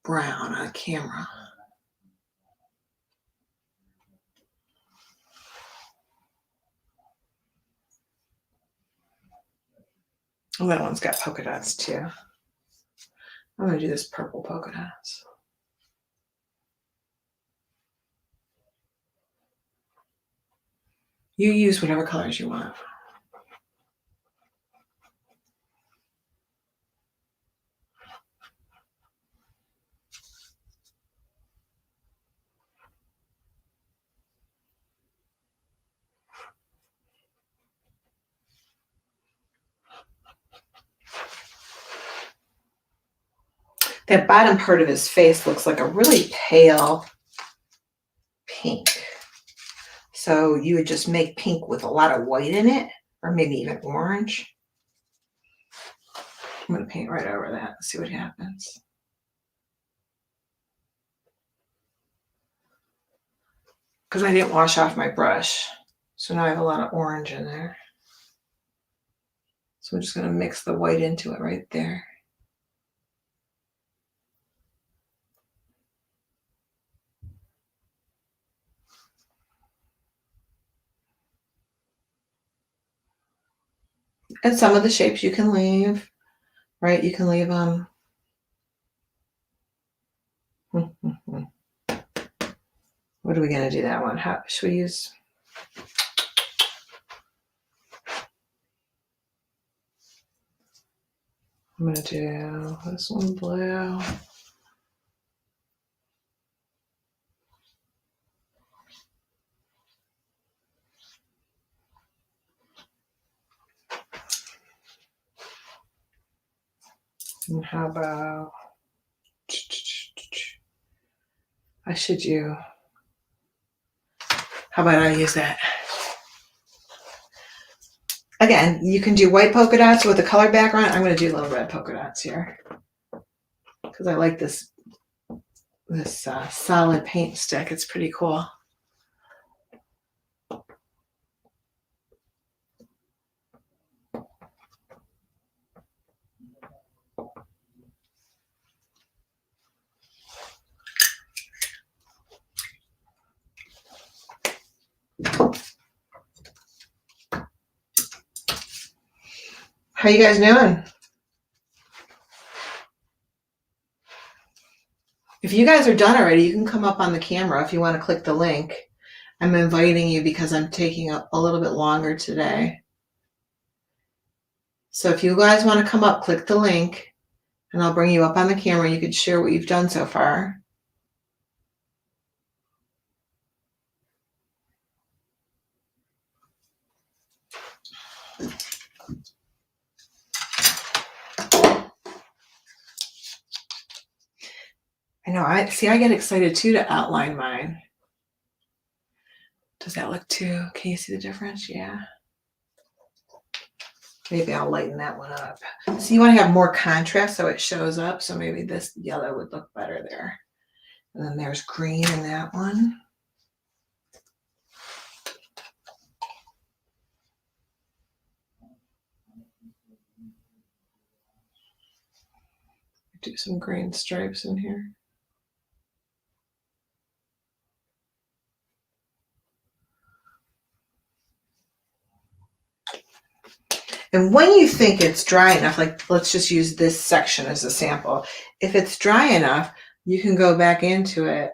brown on camera. Oh, that one's got polka dots too. I'm going to do this purple polka dots. You use whatever colors you want. That bottom part of his face looks like a really pale pink. So you would just make pink with a lot of white in it, or maybe even orange. I'm going to paint right over that and see what happens. Because I didn't wash off my brush. So now I have a lot of orange in there. So I'm just going to mix the white into it right there. And some of the shapes you can leave, right? You can leave them. What are we going to do that one? How should we use? I'm going to do this one blue. And how about, how about I use that? Again, you can do white polka dots with a color background. I'm going to do little red polka dots here because I like this solid paint stick. It's pretty cool. How you guys doing? If you guys are done already, you can come up on the camera if you want to click the link. I'm inviting you because I'm taking a little bit longer today. So if you guys want to come up, click the link and I'll bring you up on the camera. You can share what you've done so far. I know, I get excited too to outline mine. Does that look too, can you see the difference? Yeah. Maybe I'll lighten that one up. So you want to have more contrast so it shows up. So maybe this yellow would look better there. And then there's green in that one. Do some green stripes in here. And when you think it's dry enough, like let's just use this section as a sample. If it's dry enough, you can go back into it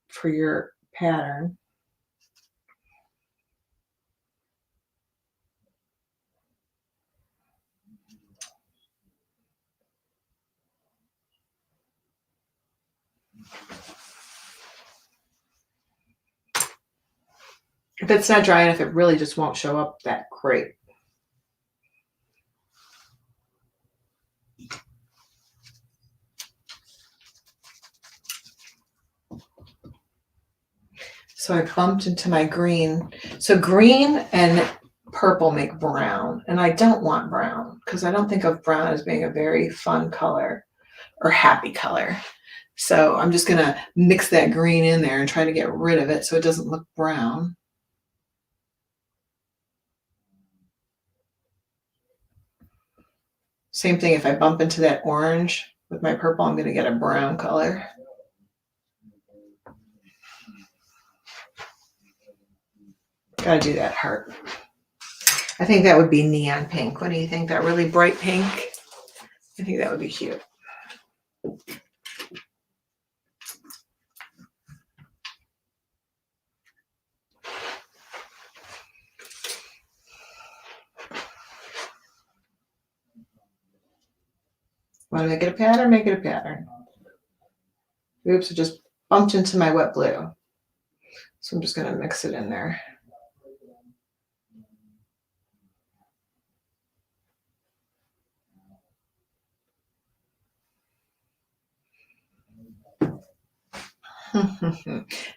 for your pattern. If it's not dry enough, it really just won't show up that great. So I bumped into my green. So green and purple make brown, and I don't want brown because I don't think of brown as being a very fun color or happy color. So I'm just going to mix that green in there and try to get rid of it so it doesn't look brown. Same thing, if I bump into that orange with my purple, I'm going to get a brown color. Gotta do that heart. I think that would be neon pink. What do you think? That really bright pink? I think that would be cute. Want to make it a pattern? Make it a pattern. Oops, I just bumped into my wet blue. So I'm just going to mix it in there.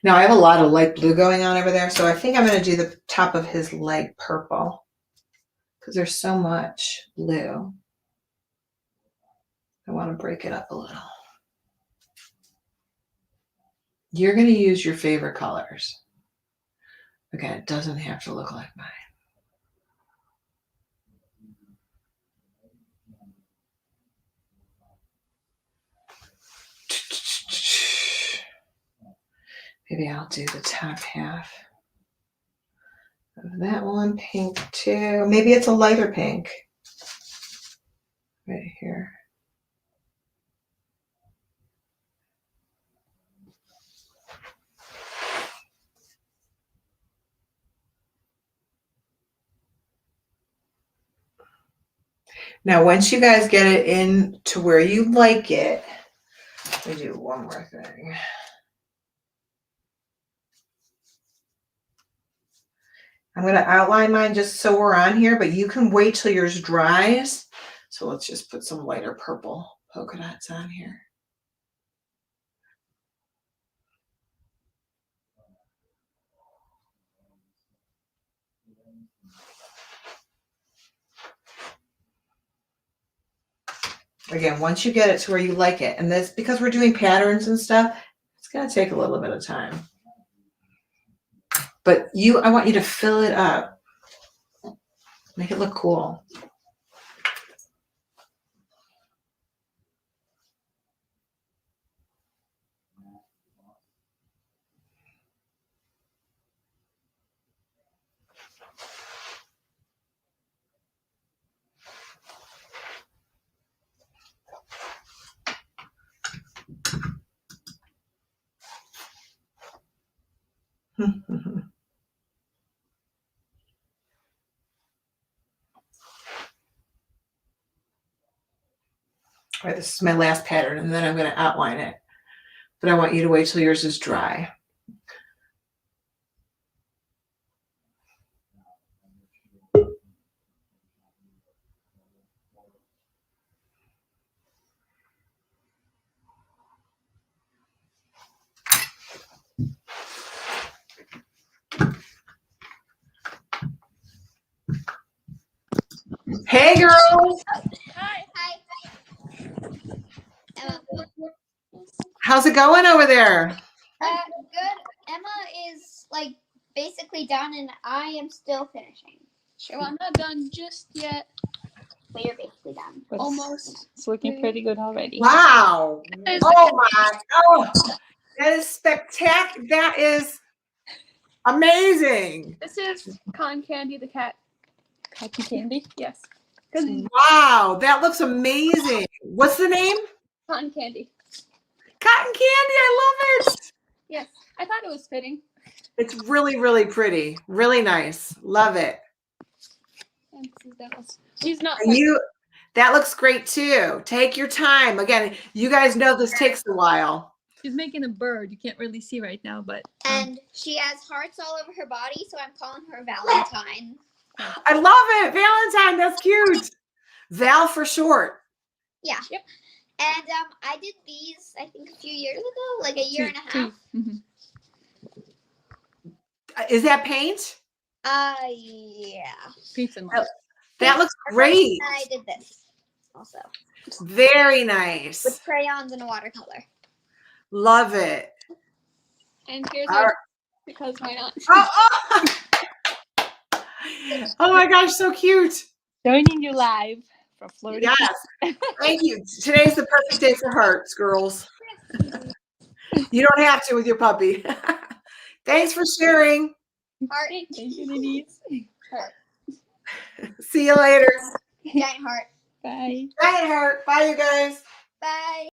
Now I have a lot of light blue going on over there, so I think I'm going to do the top of his leg purple because there's so much blue. I want to break it up a little. You're going to use your favorite colors. Again, it doesn't have to look like mine. Maybe I'll do the top half of that one pink too. Maybe it's a lighter pink right here. Now, once you guys get it in to where you like it, let me do one more thing. I'm going to outline mine just so we're on here, but you can wait till yours dries. So let's just put some lighter purple polka dots on here. Again, once you get it to where you like it, and this, because we're doing patterns and stuff, it's going to take a little bit of time. But I want you to fill it up. Make it look cool. All right, this is my last pattern, and then I'm going to outline it. But I want you to wait till yours is dry. Hey, girls. Hi. Emma. How's it going over there? Good. Emma is like basically done, and I am still finishing. Sure, I'm not done just yet. But you're basically done. But Almost. It's looking pretty good already. Wow. Oh, my. Oh, that is spectacular. That is amazing. This is Cotton Candy the cat. Cotton candy. Yes. Wow, that looks amazing. What's the name? Cotton Candy. Cotton candy. I love it. Yes. I thought it was fitting. It's really, really pretty. Really nice. Love it. And this is Devil's. She's not. And that looks great too. Take your time. Again, you guys know this takes a while. She's making a bird. You can't really see right now, but And she has hearts all over her body, so I'm calling her Valentine. I love it. Valentine, that's cute. Val for short. Yeah. Yep. And I did these, I think, a few years ago, like a year and a half. Mhm. Is that paint? Yeah. Peace and Oh, that looks great. And I did this also Very nice. with crayons and a watercolor. Love it. And here's All our. right. Because why not? Oh, oh my gosh, so cute. Joining you live from Florida. Yes. Thank you. Today's the perfect day for hearts, girls. You don't have to with your puppy. Thanks for sharing. Heart. Thank you, Denyse. See you later. Giant heart. Bye. Bye, heart. Bye, you guys. Bye.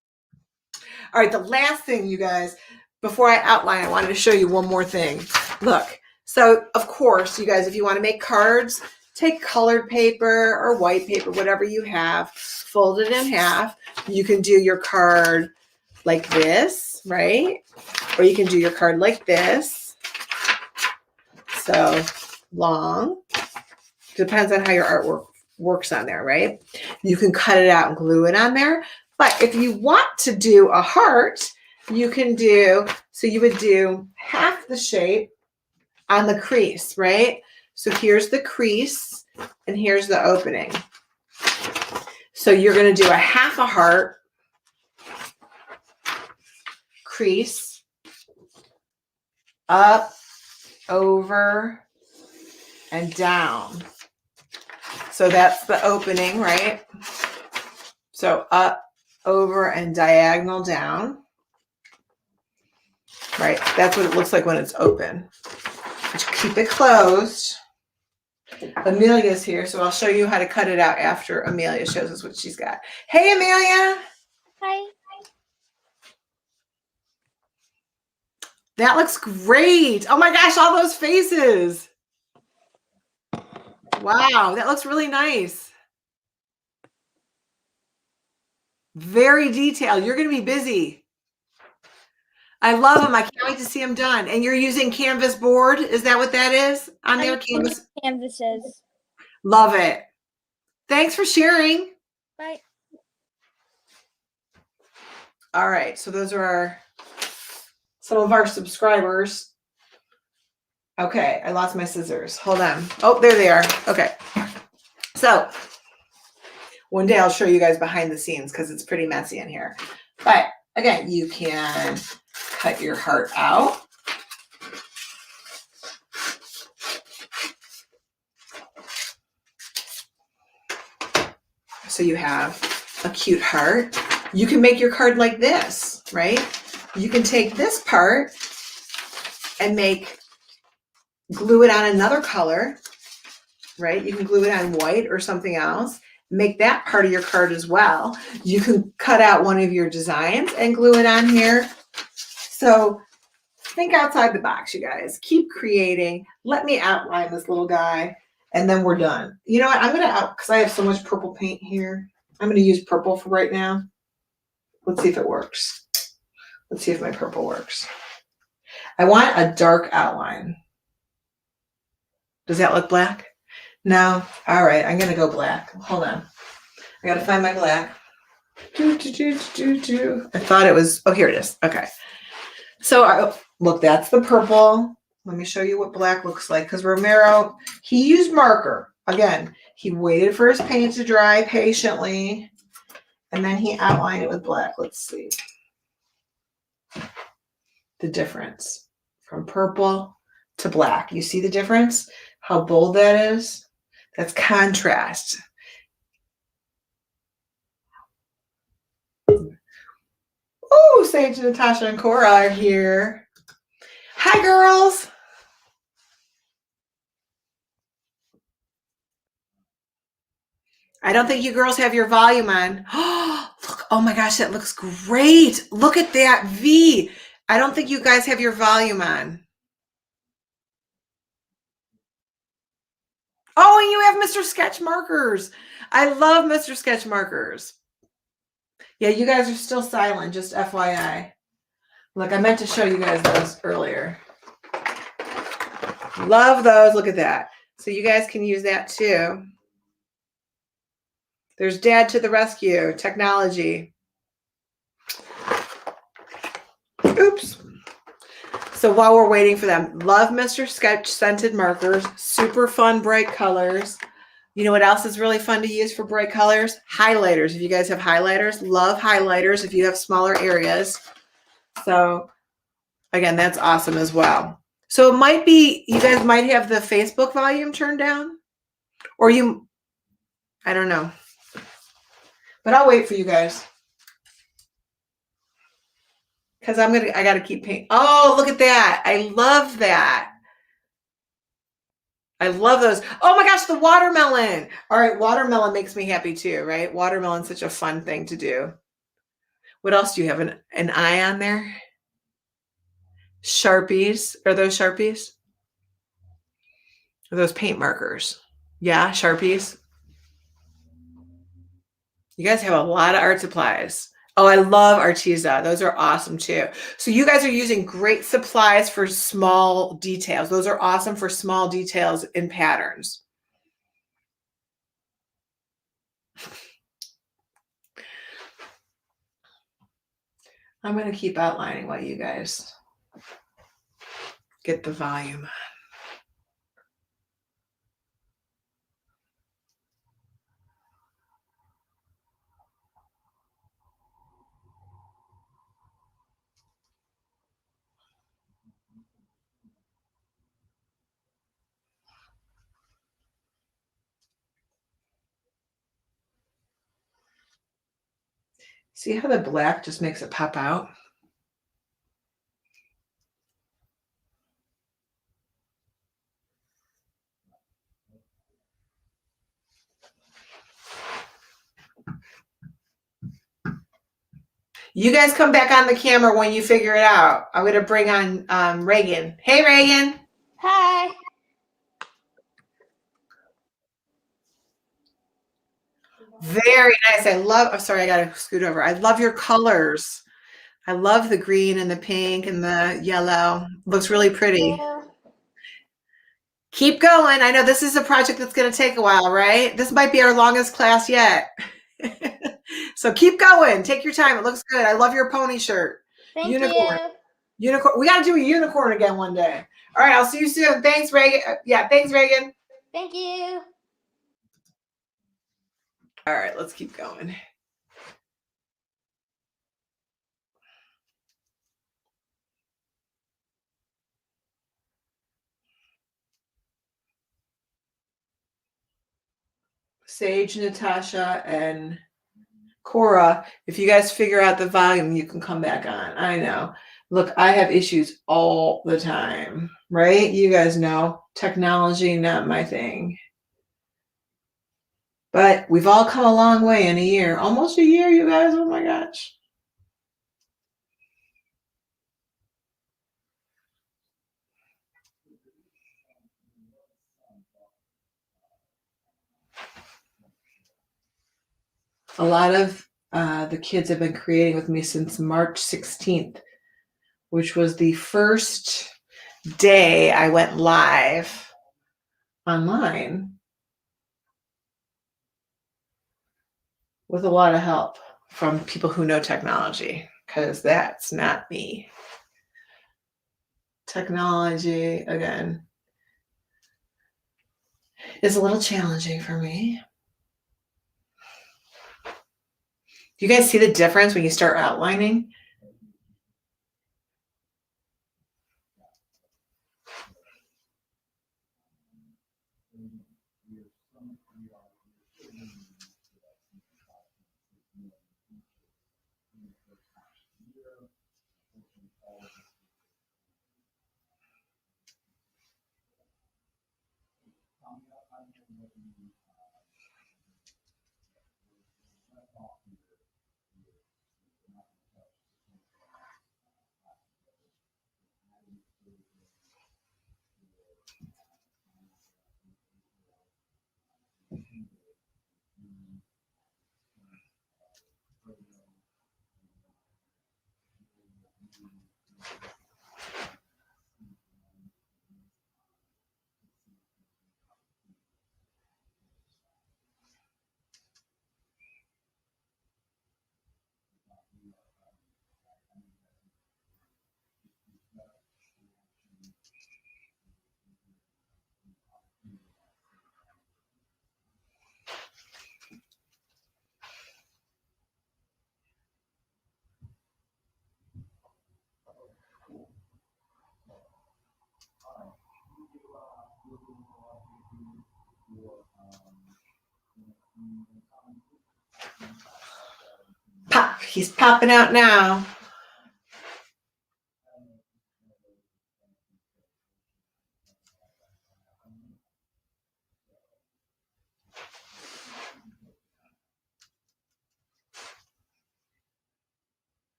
All right, the last thing, you guys, before I outline, I wanted to show you one more thing. Look, so of course, you guys, if you want to make cards, take colored paper or white paper, whatever you have, fold it in half. You can do your card like this, right? Or you can do your card like this. So long. Depends on how your artwork works on there, right? You can cut it out and glue it on there. But if you want to do a heart, you can do, so you would do half the shape on the crease, right? So here's the crease and here's the opening. So you're going to do a half a heart, crease, up, over, and down. So that's the opening, right? So up, over, and diagonal down. Right, that's what it looks like when it's open. But you keep it closed. Amelia's here, so I'll show you how to cut it out after Amelia shows us what she's got. Hey, Amelia. Hi. That looks great. Oh my gosh, all those faces. Wow, that looks really nice. Very detailed. You're going to be busy. I love them. I can't wait to see them done. And you're using canvas board. Is that what that is on their canvas? Canvases. Love it. Thanks for sharing. Bye. All right. So those are some of our subscribers. Okay. I lost my scissors. Hold on. Oh, there they are. Okay. So one day I'll show you guys behind the scenes because it's pretty messy in here. But again, you can cut your heart out. So you have a cute heart. You can make your card like this, right? You can take this part and glue it on another color, right? You can glue it on white or something else. Make that part of your card as well. You can cut out one of your designs and glue it on here. So think outside the box, you guys. Keep creating. Let me outline this little guy, and then we're done. You know what? I'm going to, because I have so much purple paint here, I'm going to use purple for right now. Let's see if it works. Let's see if my purple works. I want a dark outline. Does that look black? No. All right. I'm going to go black. Hold on. I got to find my black. I thought it was, oh, here it is. Okay. So look, that's the purple. Let me show you what black looks like. Because Romero, he used marker. Again, he waited for his paint to dry patiently. And then he outlined it with black. Let's see. The difference from purple to black. You see the difference? How bold that is? That's contrast. Oh, Sage, Natasha, and Cora are here. Hi, girls. I don't think you girls have your volume on. Oh, look. Oh my gosh, that looks great. Look at that V. I don't think you guys have your volume on. Oh, and you have Mr. Sketch markers. I love Mr. Sketch markers. Yeah, you guys are still silent, just FYI. Look, I meant to show you guys those earlier. Love those. Look at that. So you guys can use that too. There's Dad to the rescue. Technology. Oops. So while we're waiting for them, love Mr. Sketch scented markers. Super fun, bright colors. You know what else is really fun to use for bright colors? Highlighters. If you guys have highlighters, love highlighters if you have smaller areas. So again, that's awesome as well. So it might be, you guys might have the Facebook volume turned down, or I don't know. But I'll wait for you guys. Because I got to keep painting. Oh, look at that. I love that. I love those. Oh my gosh, the watermelon. All right, watermelon makes me happy too, right? Watermelon's such a fun thing to do. What else do you have? An eye on there? Sharpies. Are those Sharpies? Are those paint markers? Yeah, Sharpies. You guys have a lot of art supplies. Oh, I love Arteza. Those are awesome too. So you guys are using great supplies for small details. Those are awesome for small details in patterns. I'm going to keep outlining while you guys get the volume. See how the black just makes it pop out? You guys come back on the camera when you figure it out. I'm going to bring on Reagan. Hey, Reagan. Hi. Very nice. I'm sorry, I gotta scoot over. I love your colors. I love the green and the pink and the yellow. Looks really pretty. Yeah. Keep going. I know this is a project that's going to take a while, right? This might be our longest class yet. So keep going. Take your time. It looks good. I love your pony shirt. Thank Unicorn. you. Unicorn. We got to do a unicorn again one day. All right. I'll see you soon. Thanks, Reagan. Yeah. Thanks, Reagan. Thank you. All right. Let's keep going. Sage, Natasha, and Cora, if you guys figure out the volume, you can come back on. I know. Look, I have issues all the time, right? You guys know technology, not my thing. But we've all come a long way in a year. Almost a year, you guys. Oh my gosh. A lot of the kids have been creating with me since March 16th, which was the first day I went live online with a lot of help from people who know technology, because that's not me. Technology, again, is a little challenging for me. Do you guys see the difference when you start outlining? Pop, he's popping out now.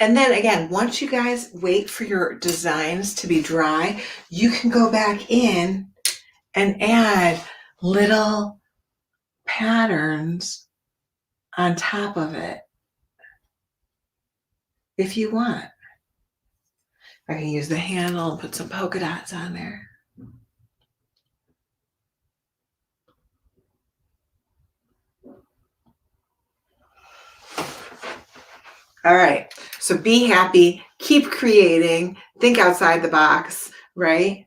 And then again, once you guys wait for your designs to be dry, you can go back in and add little patterns on top of it if you want. I can use the handle and put some polka dots on there. All right, so be happy, keep creating, think outside the box, right?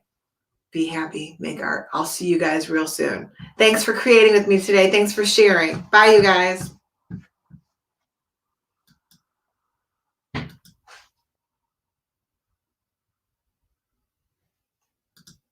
Be happy, make art. I'll see you guys real soon. Thanks for creating with me today. Thanks for sharing. Bye, you guys.